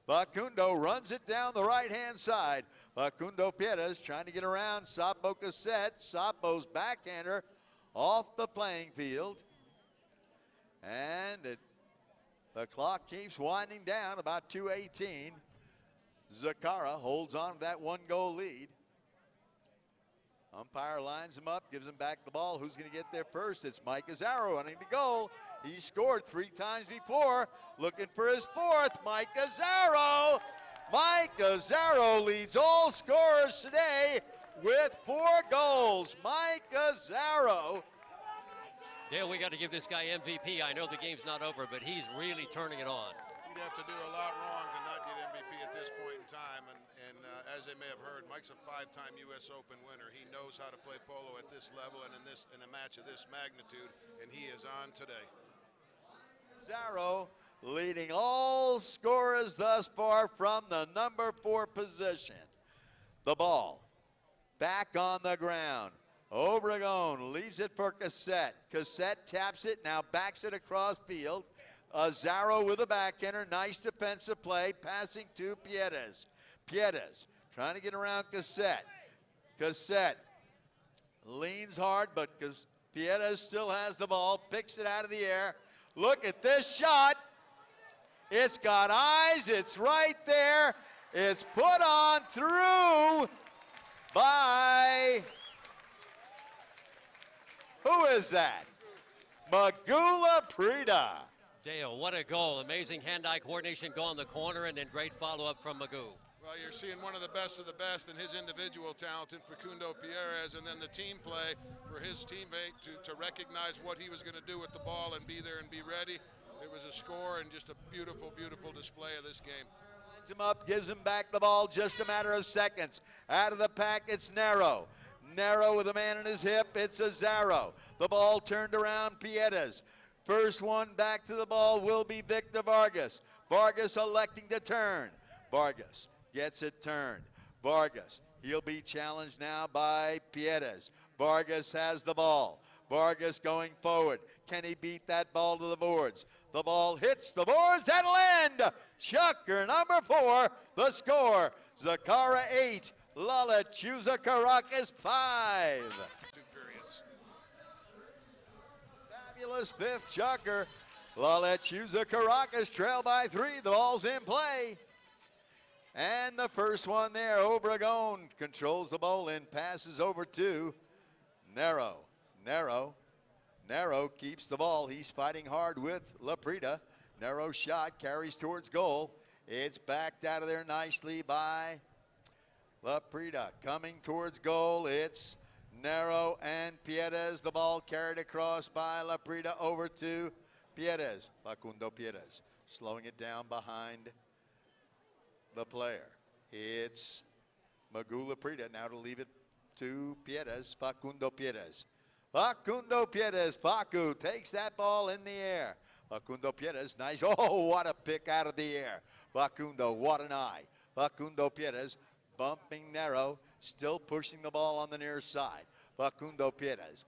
Facundo runs it down the right-hand side. Facundo Piedes trying to get around Sapo Cassette. Sapo's backhander off the playing field. And the clock keeps winding down, about 2:18. Zacara holds on to that 1-goal lead. Umpire lines him up, gives him back the ball. Who's going to get there first? It's Mike Azaro running to goal. He scored 3 times before. Looking for his 4th, Mike Azaro. Mike Azaro leads all scorers today with 4 goals. Mike Azzaro. Dale, we got to give this guy MVP. I know the game's not over, but he's really turning it on. You'd have to do a lot wrong to not get MVP at this point in time. And as they may have heard, Mike's a 5-time U.S. Open winner. He knows how to play polo at this level and in a match of this magnitude, and he is on today. Azzaro leading all scorers thus far from the number 4 position. The ball back on the ground. Obregon leaves it for Cassette. Cassette taps it, now backs it across field. Azzaro with a backhander, nice defensive play, passing to Piedes. Piedes trying to get around Cassette. Cassette leans hard, but Piedes still has the ball, picks it out of the air. Look at this shot. It's got eyes, it's right there. It's put on through by, who is that? Magula Prida. Dale, what a goal. Amazing hand-eye coordination, go on the corner, and then great follow-up from Magoo. Well, you're seeing one of the best in his individual talent in Facundo Pierres, and then the team play for his teammate to recognize what he was going to do with the ball and be there and be ready. It was a score and just a beautiful, beautiful display of this game. Lines him up, gives him back the ball, just a matter of seconds. Out of the pack, it's Narrow. Narrow with a man in his hip, it's Azzaro. The ball turned around, Piedes. First one back to the ball will be Victor Vargas. Vargas electing to turn. Vargas gets it turned. Vargas, he'll be challenged now by Piedes. Vargas has the ball. Vargas going forward. Can he beat that ball to the boards? The ball hits the boards. That'll end. Chucker, number 4, the score. Zacara 8, Lechuza Caracas 5. 2 periods. Fabulous 5th chucker. Lechuza Caracas trail by 3. The ball's in play. And the first one there, Obregon controls the ball in, passes over to Narrow. Narrow keeps the ball. He's fighting hard with Laprida. Narrow shot carries towards goal. It's backed out of there nicely by Laprida. Coming towards goal, it's Narrow and Piedes. The ball carried across by Laprida over to Piedes. Facundo Piedes slowing it down behind the player. It's Magula Prida now to leave it to Piedes, Facundo Piedes. Facundo Piedes, Facu takes that ball in the air. Facundo Piedes, nice, oh, what a pick out of the air. Facundo, what an eye. Facundo Piedes bumping Narrow, still pushing the ball on the near side. Facundo Piedes,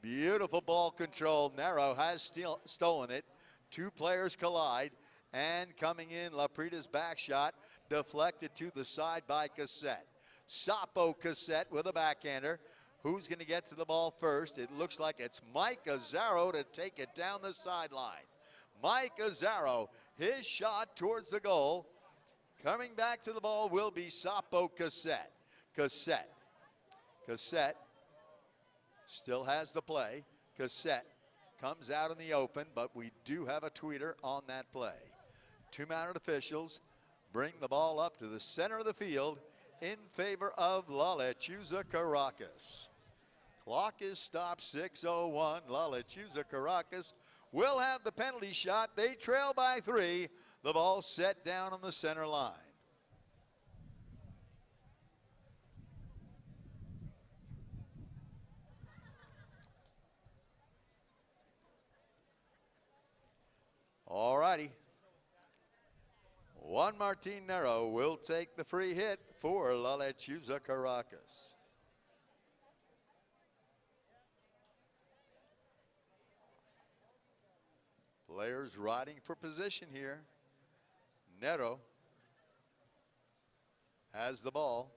beautiful ball control. Narrow has stolen it. 2 players collide, and coming in, Laprida's back shot, deflected to the side by Cassette. Sapo Cassette with a backhander. Who's going to get to the ball first? It looks like it's Mike Azzaro to take it down the sideline. Mike Azzaro, his shot towards the goal. Coming back to the ball will be Sapo Cassette. Cassette still has the play. Cassette comes out in the open, but we do have a tweeter on that play. 2 mounted officials bring the ball up to the center of the field in favor of Lechuza Caracas. Clock is stopped, 6:01. Lechuza Caracas will have the penalty shot. They trail by 3. The ball set down on the center line. All righty. Juan Martin Narrow will take the free hit for Lechuza Caracas. Players riding for position here. Narrow has the ball.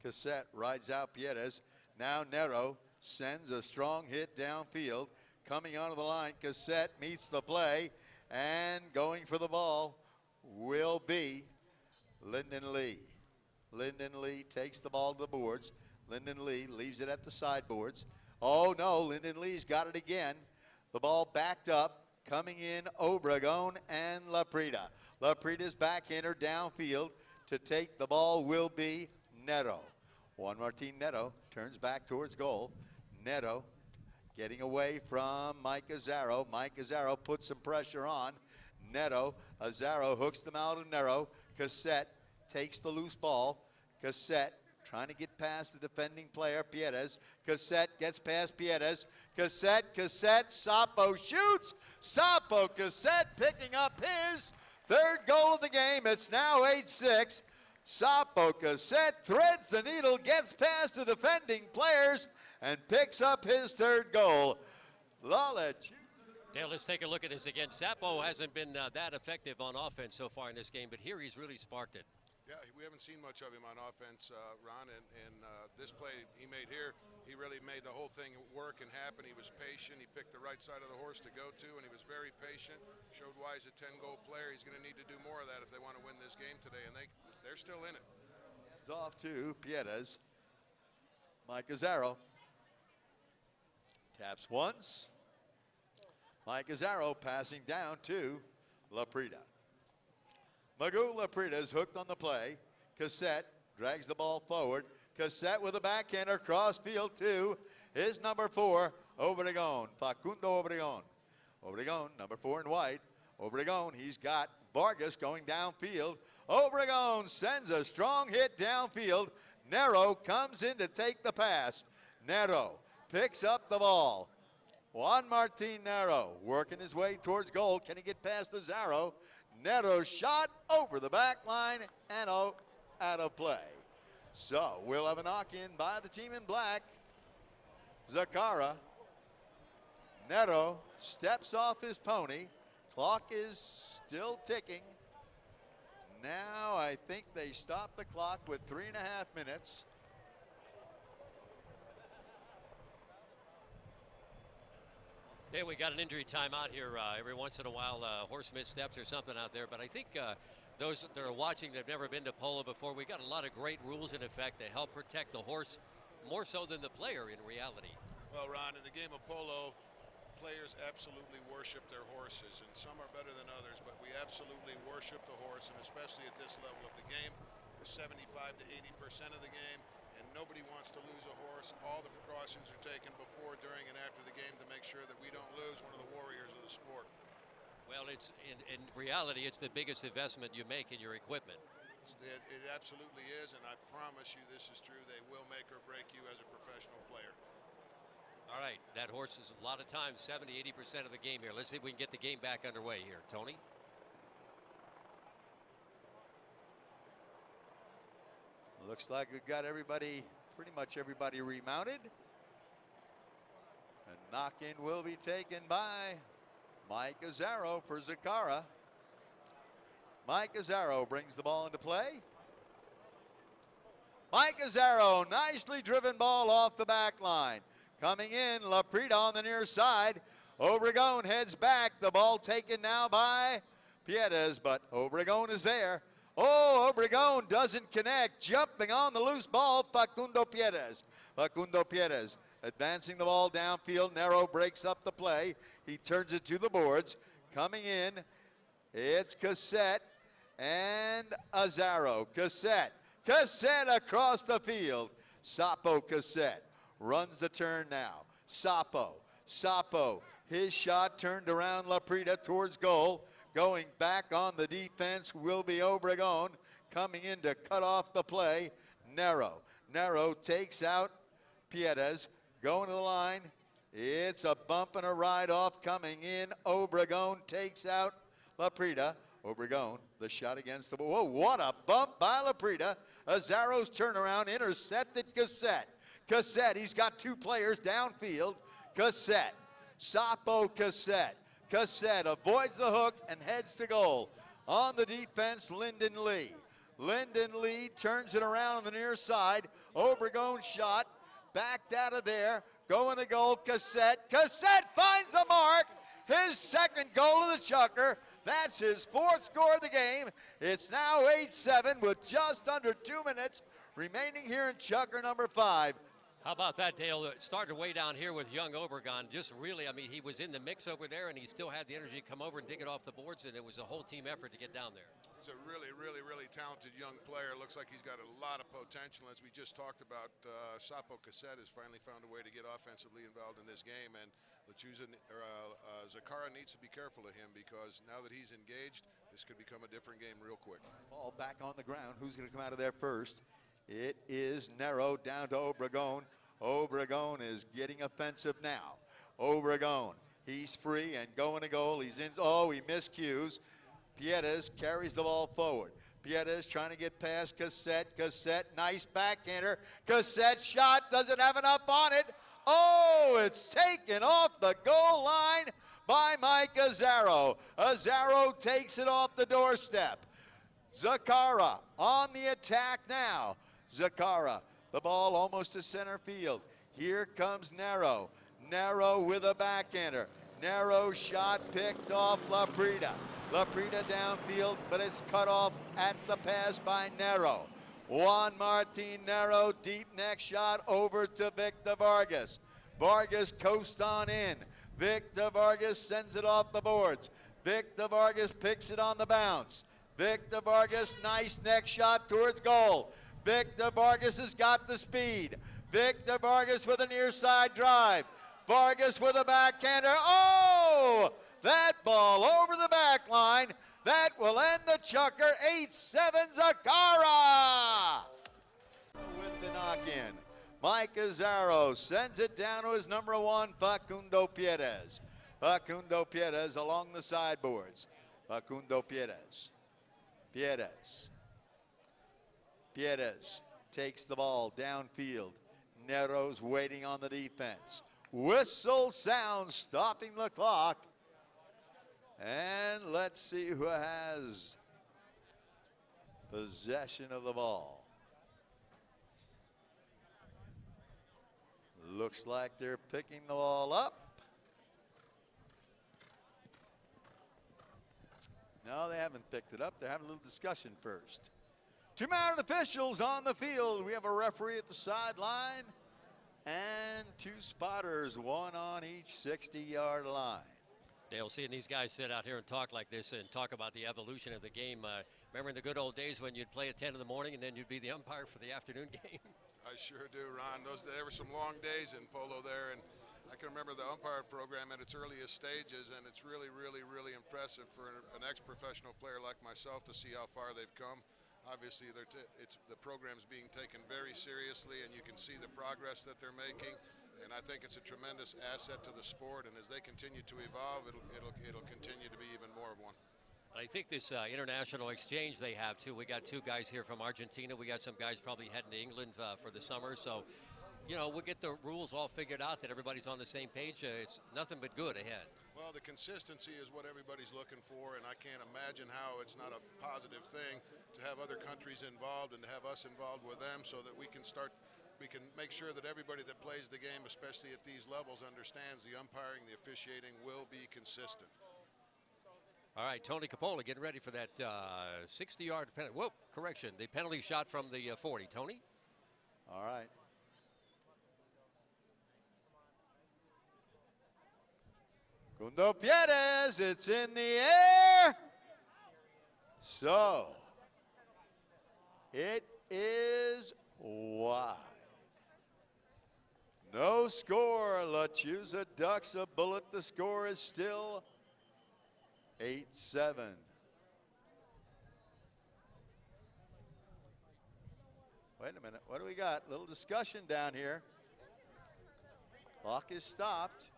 Cassette rides out Piedes. Now Narrow sends a strong hit downfield. Coming onto the line, Cassette meets the play, and going for the ball will be Lyndon Lee. Lyndon Lee takes the ball to the boards. Lyndon Lee leaves it at the sideboards. Oh no, Lyndon Lee's got it again. The ball backed up. Coming in, Obregon and Laprida. Laprida's backhander downfield to take the ball will be Neto. Juan Martin Neto turns back towards goal. Neto getting away from Mike Azzaro. Mike Azzaro puts some pressure on. Neto, Azzaro hooks them out of Nero. Cassette takes the loose ball. Cassette trying to get past the defending player, Piedez. Cassette gets past Piedez. Cassette, Sapo shoots. Sapo Cassette picking up his third goal of the game. It's now 8-6. Sapo Cassette threads the needle, gets past the defending players, and picks up his third goal. Lechuza. Dale, let's take a look at this again. Sapo hasn't been that effective on offense so far in this game, but here he's really sparked it. Yeah, we haven't seen much of him on offense, Ron, and this play he made here, he really made the whole thing work and happen. He was patient. He picked the right side of the horse to go to, and he was very patient. Showed why he's a 10-goal player. He's going to need to do more of that if they want to win this game today, and they're still in it. It's off to Piedez. Mike Azzaro taps once. Mike Azzaro passing down to Laprida. Magoo Laprida is hooked on the play. Cassette drags the ball forward. Cassette with a backhander cross field to his number 4, Obregon. Facundo Obregon. Obregon, number 4 in white. Obregon, he's got Vargas going downfield. Obregon sends a strong hit downfield. Nero comes in to take the pass. Nero picks up the ball. Juan Martin Nero working his way towards goal. Can he get past Azzaro? Neto shot over the back line and out of play. So we'll have a knock-in by the team in black. Zacara. Neto steps off his pony. Clock is still ticking. Now I think they stop the clock with 3.5 minutes. Hey, we got an injury timeout here. Every once in a while, horse missteps or something out there. But I think those that are watching that have never been to polo before, we got a lot of great rules in effect to help protect the horse more so than the player in reality. Well, Ron, in the game of polo, players absolutely worship their horses, and some are better than others, but we absolutely worship the horse, and especially at this level of the game, the 75 to 80% of the game. And nobody wants to lose a horse. All the precautions are taken before, during, and after the game to make sure that we don't lose one of the warriors of the sport. Well, it's in reality, it's the biggest investment you make in your equipment. It absolutely is, and I promise you this is true. They will make or break you as a professional player. All right, that horse is a lot of times 70, 80% of the game here. Let's see if we can get the game back underway here. Tony? Looks like we've got everybody, pretty much everybody remounted. A knock-in will be taken by Mike Azzaro for Zacara. Mike Azzaro brings the ball into play. Mike Azzaro, nicely driven ball off the back line. Coming in, Laprida on the near side. Obregon heads back. The ball taken now by Piedez, but Obregon is there. Oh, Obregon doesn't connect. Jumping on the loose ball, Facundo Piedez. Facundo Piedez advancing the ball downfield. Nero breaks up the play. He turns it to the boards. Coming in, it's Cassette and Azzaro. Cassette across the field. Sapo Cassette runs the turn now. Sapo, his shot turned around Laprida towards goal. Going back on the defense will be Obregon. Coming in to cut off the play, Nero takes out Piedez. Going to the line. It's a bump and a ride off coming in. Obregon takes out Laprida. Obregon, the shot against the ball. Whoa, what a bump by Laprida. Azzaro's turnaround intercepted Cassette, he's got 2 players downfield. Cassette, Sapo Cassette. Cassette avoids the hook and heads to goal. On the defense, Lyndon Lee. Lyndon Lee turns it around on the near side. Obregon shot, backed out of there. Going to goal, Cassette finds the mark. His second goal of the Chucker. That's his 4th score of the game. It's now 8-7 with just under 2 minutes remaining here in Chucker number 5. How about that, Dale? It started way down here with young Obregon. Just really, I mean, he was in the mix over there, and he still had the energy to come over and dig it off the boards, and it was a whole team effort to get down there. He's a really, really, really talented young player. Looks like he's got a lot of potential. As we just talked about, Sapo Cassette has finally found a way to get offensively involved in this game, and Zacara needs to be careful of him, because now that he's engaged, this could become a different game real quick. Ball back on the ground. Who's going to come out of there first? It is Nero down to Obregon. Obregon is getting offensive now. Obregon, he's free and going to goal. He's in. Oh, he miscues. Piedes carries the ball forward. Piedes trying to get past Cassette. Cassette, nice backhander. Cassette shot, doesn't have enough on it. Oh, it's taken off the goal line by Mike Azzaro. Azzaro takes it off the doorstep. Zacara on the attack now. Zacara, the ball almost to center field. Here comes Nero. Nero with a backhander. Nero shot picked off Laprida. Laprida downfield, but it's cut off at the pass by Nero. Juan Martin Nero, deep neck shot over to Victor Vargas. Vargas coasts on in. Victor Vargas sends it off the boards. Victor Vargas picks it on the bounce. Victor Vargas, nice neck shot towards goal. Victor Vargas has got the speed. Victor Vargas with a near side drive. Vargas with a backhander. Oh! That ball over the back line. That will end the chukker. 8-7 Zacara with the knock-in. Mike Azzaro sends it down to his number 1, Facundo Piedes. Facundo Piedes along the sideboards. Facundo Piedes. Piedes. Piedes takes the ball downfield. Nero's waiting on the defense. Whistle sounds, stopping the clock. And let's see who has possession of the ball. Looks like they're picking the ball up. No, they haven't picked it up. They're having a little discussion first. 2 mounted officials on the field. We have a referee at the sideline and 2 spotters, 1 on each 60-yard line. Dale, seeing these guys sit out here and talk like this and talk about the evolution of the game. Remember in the good old days when you'd play at 10 in the morning and then you'd be the umpire for the afternoon game? I sure do, Ron. There were some long days in polo there, and I can remember the umpire program at its earliest stages, and it's really, really, really impressive for an ex-professional player like myself to see how far they've come. Obviously, the program's being taken very seriously, and you can see the progress that they're making. And I think it's a tremendous asset to the sport, and as they continue to evolve, it'll continue to be even more of one. I think this international exchange they have too. We got 2 guys here from Argentina. We got some guys probably heading to England for the summer. So, you know, we'll get the rules all figured out that everybody's on the same page. It's nothing but good ahead. Well, the consistency is what everybody's looking for, and I can't imagine how it's not a positive thing to have other countries involved and to have us involved with them, so that we can make sure that everybody that plays the game, especially at these levels, understands the umpiring, the officiating will be consistent. All right, Tony Capola getting ready for that 60-yard penalty. Whoa, correction. The penalty shot from the 40. Tony? All right. Facundo Piedes, it's in the air. So, it is wide. No score. Lechuza ducks a bullet. The score is still 8-7. Wait a minute. What do we got? A little discussion down here. Clock is stopped.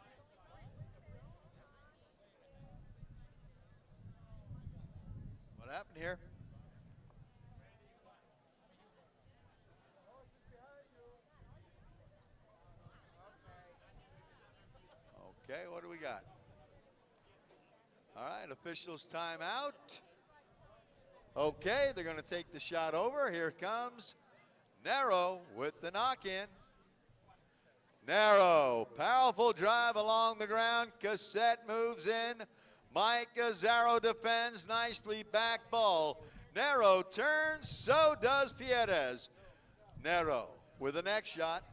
What happened here? Okay, what do we got? All right, officials timeout. Okay, they're going to take the shot over. Here comes Nero with the knock-in. Nero, powerful drive along the ground. Cassette moves in. Mike Azzaro defends nicely, back ball. Nero turns, so does Piedes. Nero with the next shot.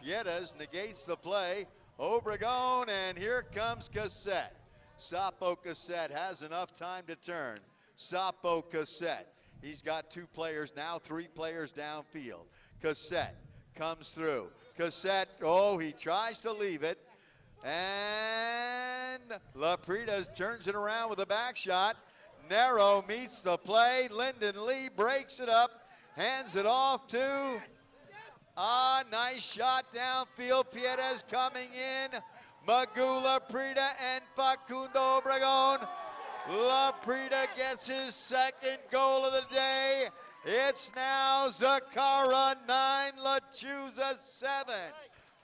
Piedes negates the play. Obregon, and here comes Cassette. Sapo Cassette has enough time to turn. Sapo Cassette. He's got 2 players now, 3 players downfield. Cassette comes through. Cassette, oh, he tries to leave it. And Lapridas turns it around with a back shot. Narrow meets the play. Lyndon Lee breaks it up, hands it off to a nice shot downfield. Piedez coming in. Magoo, Laprida, and Facundo Obregon. Laprida gets his 2nd goal of the day. It's now Zacara 9, Lechuza 7.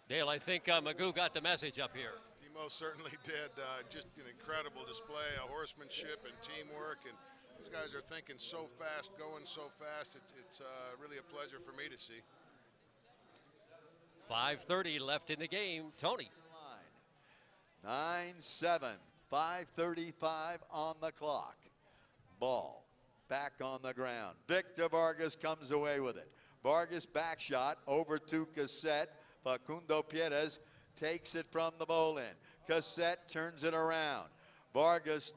Dale, I think Magoo got the message up here. He most certainly did. Just an incredible display of horsemanship and teamwork. And those guys are thinking so fast, going so fast. It's really a pleasure for me to see. 5:30 left in the game. Tony. 9-7, 5:35 on the clock. Ball back on the ground. Victor Vargas comes away with it. Vargas back shot over to Cassette. Facundo Piedez takes it from the bowl end. Cassette turns it around. Vargas,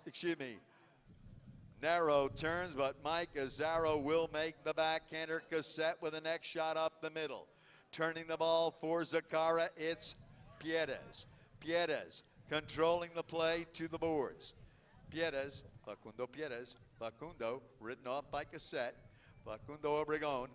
Narrow turns, but Mike Azzaro will make the backhander. Cassette with the next shot up the middle. Turning the ball for Zacara, it's Piedez. Piedez controlling the play to the boards. Piedez, Facundo Piedez, Facundo ridden off by Cassette. Facundo Obregon,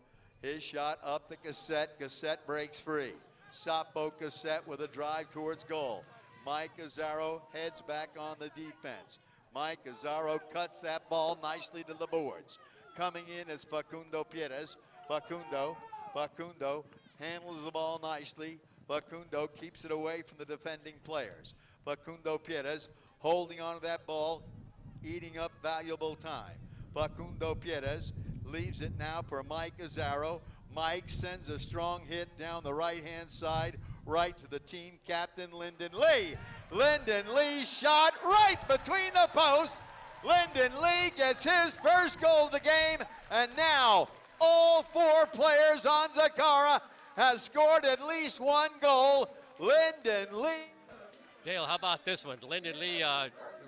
his shot up to Cassette. Cassette breaks free. Sapo Cassette with a drive towards goal. Mike Azzaro heads back on the defense. Mike Azzaro cuts that ball nicely to the boards. Coming in is Facundo Piedez. Facundo handles the ball nicely. Facundo keeps it away from the defending players. Facundo Piedez holding on to that ball, eating up valuable time. Facundo Piedez leaves it now for Mike Azzaro. Mike sends a strong hit down the right-hand side, right to the team captain, Lyndon Lee. Lyndon Lee shot right between the posts. Lyndon Lee gets his 1st goal of the game, and now all 4 players on Zacara has scored at least 1 goal. Lyndon Lee. Dale, how about this one? Lyndon Lee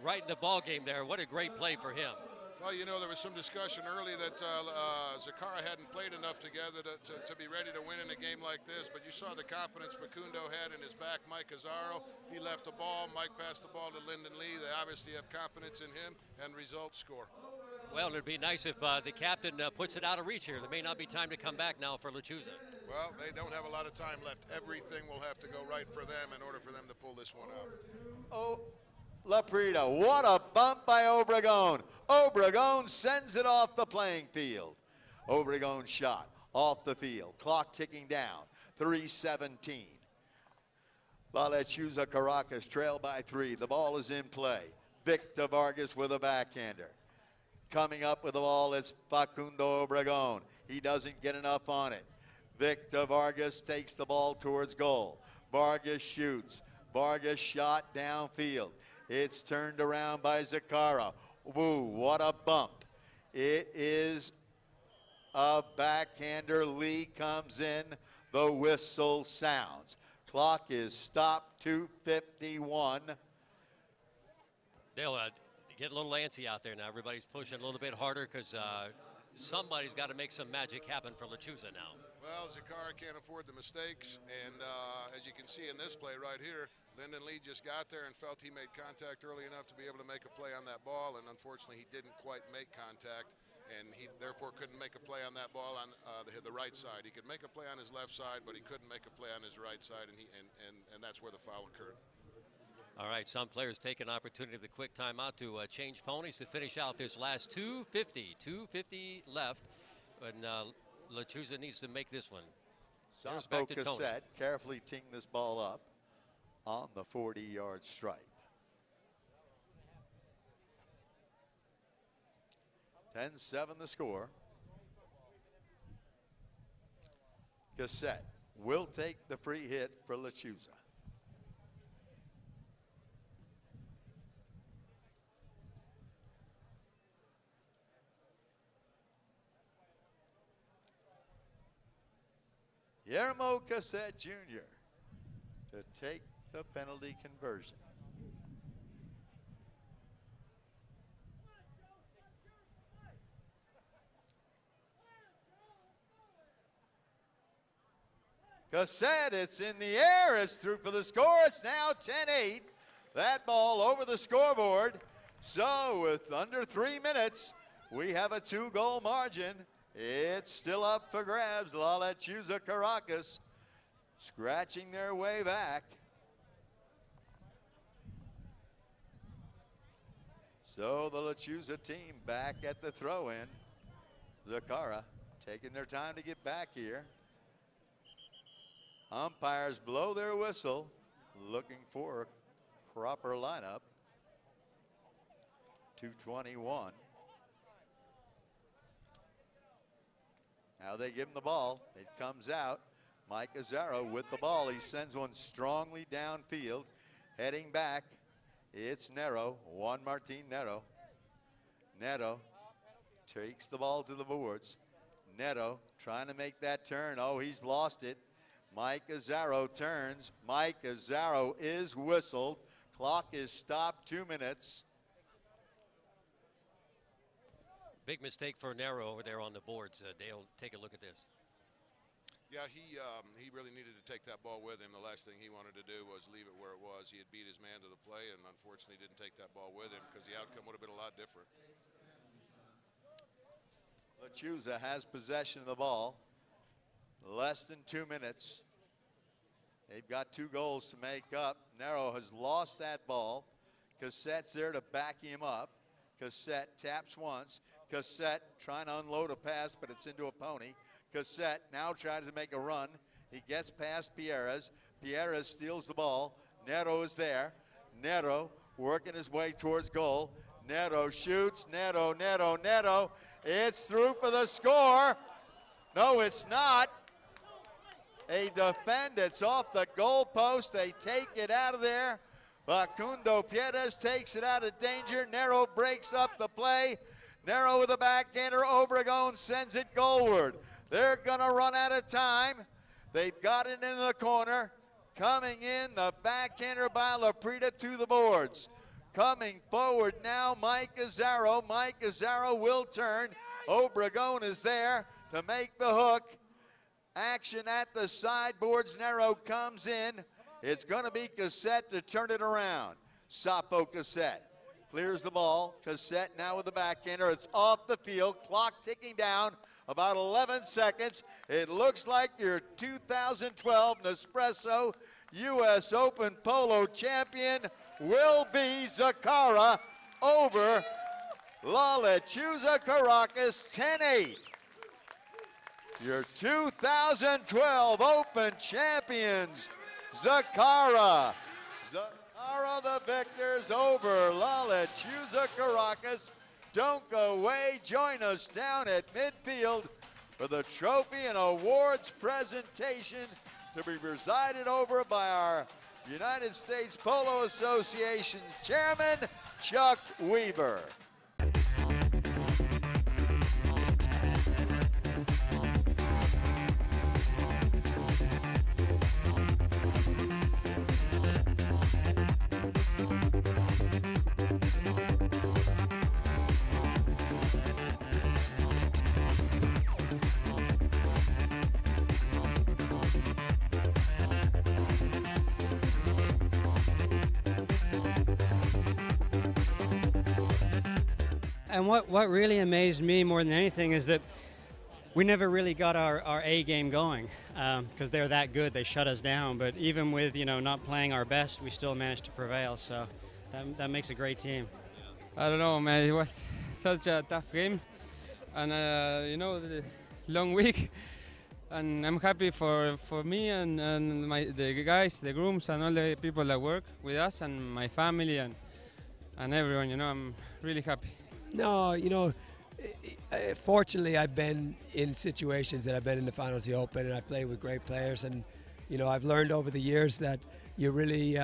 right in the ball game there. What a great play for him. Well, you know, there was some discussion early that Zacara hadn't played enough together to be ready to win in a game like this, but you saw the confidence Facundo had in his back. Mike Azzaro, he left the ball. Mike passed the ball to Lyndon Lee. They obviously have confidence in him, and results score. Well, it'd be nice if the captain puts it out of reach here. There may not be time to come back now for Lechuza. Well, they don't have a lot of time left. Everything will have to go right for them in order for them to pull this one out. Oh, Laprida, what a bump by Obregon. Obregon sends it off the playing field. Obregon shot off the field. Clock ticking down, 3:17. Lechuza Caracas trail by 3. The ball is in play. Victor Vargas with a backhander. Coming up with the ball is Facundo Obregon. He doesn't get enough on it. Victor Vargas takes the ball towards goal. Vargas shoots. Vargas shot downfield. It's turned around by Zacara. Woo, what a bump. It is a backhander. Lee comes in. The whistle sounds. Clock is stopped, 2:51. Dale, get a little antsy out there now. Everybody's pushing a little bit harder because somebody's got to make some magic happen for Lechuza now. Well, Zacara can't afford the mistakes, and as you can see in this play right here, Lyndon Lee just got there and felt he made contact early enough to be able to make a play on that ball, and unfortunately he didn't quite make contact, and he therefore couldn't make a play on that ball on the right side. He could make a play on his left side, but he couldn't make a play on his right side, and that's where the foul occurred. All right, some players take an opportunity of the quick timeout to change ponies to finish out this last 2:50 left, and Lechuza needs to make this one. Sapo Cassette carefully teeing this ball up on the 40-yard stripe. 10-7 the score. Cassette will take the free hit for Lechuza. Guillermo Cassette Jr. to take the penalty conversion. Cassette, it's in the air. It's through for the score. It's now 10-8. That ball over the scoreboard. So with under 3 minutes, we have a 2-goal margin. It's still up for grabs. Lechuza Caracas scratching their way back. So the Lechuza team back at the throw-in. Zacara taking their time to get back here. Umpires blow their whistle, looking for a proper lineup. 2:21. Now they give him the ball. It comes out. Mike Azaro with the ball. He sends one strongly downfield. Heading back, it's Nero, Juan Martin Nero. Neto takes the ball to the boards. Neto trying to make that turn. Oh, he's lost it. Mike Azaro turns. Mike Azaro is whistled. Clock is stopped, 2 minutes. Big mistake for Nero over there on the boards. Dale, take a look at this. Yeah, he really needed to take that ball with him. The last thing he wanted to do was leave it where it was. He had beat his man to the play and unfortunately didn't take that ball with him because the outcome would have been a lot different. Lechuza has possession of the ball. Less than 2 minutes. They've got 2 goals to make up. Nero has lost that ball. Cassette's there to back him up. Cassette taps once. Cassette trying to unload a pass, but it's into a pony. Cassette now tries to make a run. He gets past Pierres. Pierres steals the ball. Neto is there. Neto working his way towards goal. Neto shoots. Neto. It's through for the score. No, it's not. A defend. It's off the goal post. They take it out of there. Facundo Pierres takes it out of danger. Nero breaks up the play. Nero with a backhander. Obregon sends it goalward. They're going to run out of time. They've got it in the corner. Coming in, the backhander by Laprida to the boards. Coming forward now, Mike Azaro. Mike Azaro will turn. Obregon is there to make the hook. Action at the sideboards. Nero comes in. It's going to be Cassette to turn it around. Sapo Cassette clears the ball. Cassette now with the backhander. It's off the field. Clock ticking down. About 11 seconds. It looks like your 2012 Nespresso U.S. Open Polo champion will be Zacara over Lechuza Caracas, 10-8. Your 2012 Open champions, Zacara. Zacara the victors over Lechuza Caracas. Don't go away. Join us down at midfield for the trophy and awards presentation to be presided over by our United States Polo Association's chairman, Chuck Weaver. And what really amazed me more than anything is that we never really got our A game going because they're that good. They shut us down. But even with not playing our best, we still managed to prevail. So that makes a great team. I don't know, man. It was such a tough game, and the long week. And I'm happy for me and the guys, the grooms, and all the people that work with us, and my family and everyone. I'm really happy. No, fortunately, I've been in situations that I've been in the finals of the Open, and I've played with great players, and I've learned over the years that you really,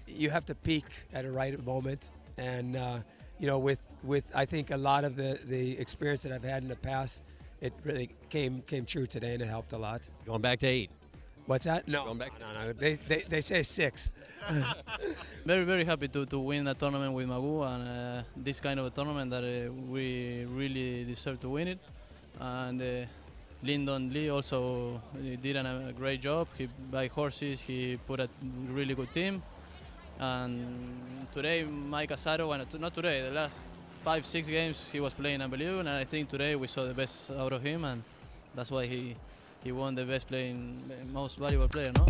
you have to peak at a right moment, and with I think a lot of the experience that I've had in the past, it really came true today, and it helped a lot. Going back to 8. What's that? No, Going back. no. They say 6. Very, very happy to win a tournament with Magu, and this kind of a tournament that we really deserve to win it. And Lyndon Lee also did a great job. He buy horses. He put a really good team. And today, Mike Azaro, well, not today, the last 5-6 games he was playing unbelievable, and I think today we saw the best out of him, and that's why he won the best playing, most valuable player, no?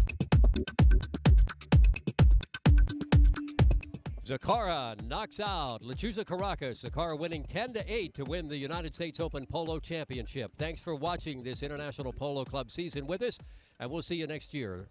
Zacara knocks out Lechuza Caracas. Zacara winning 10-8 to win the United States Open Polo Championship. Thanks for watching this International Polo Club season with us, and we'll see you next year.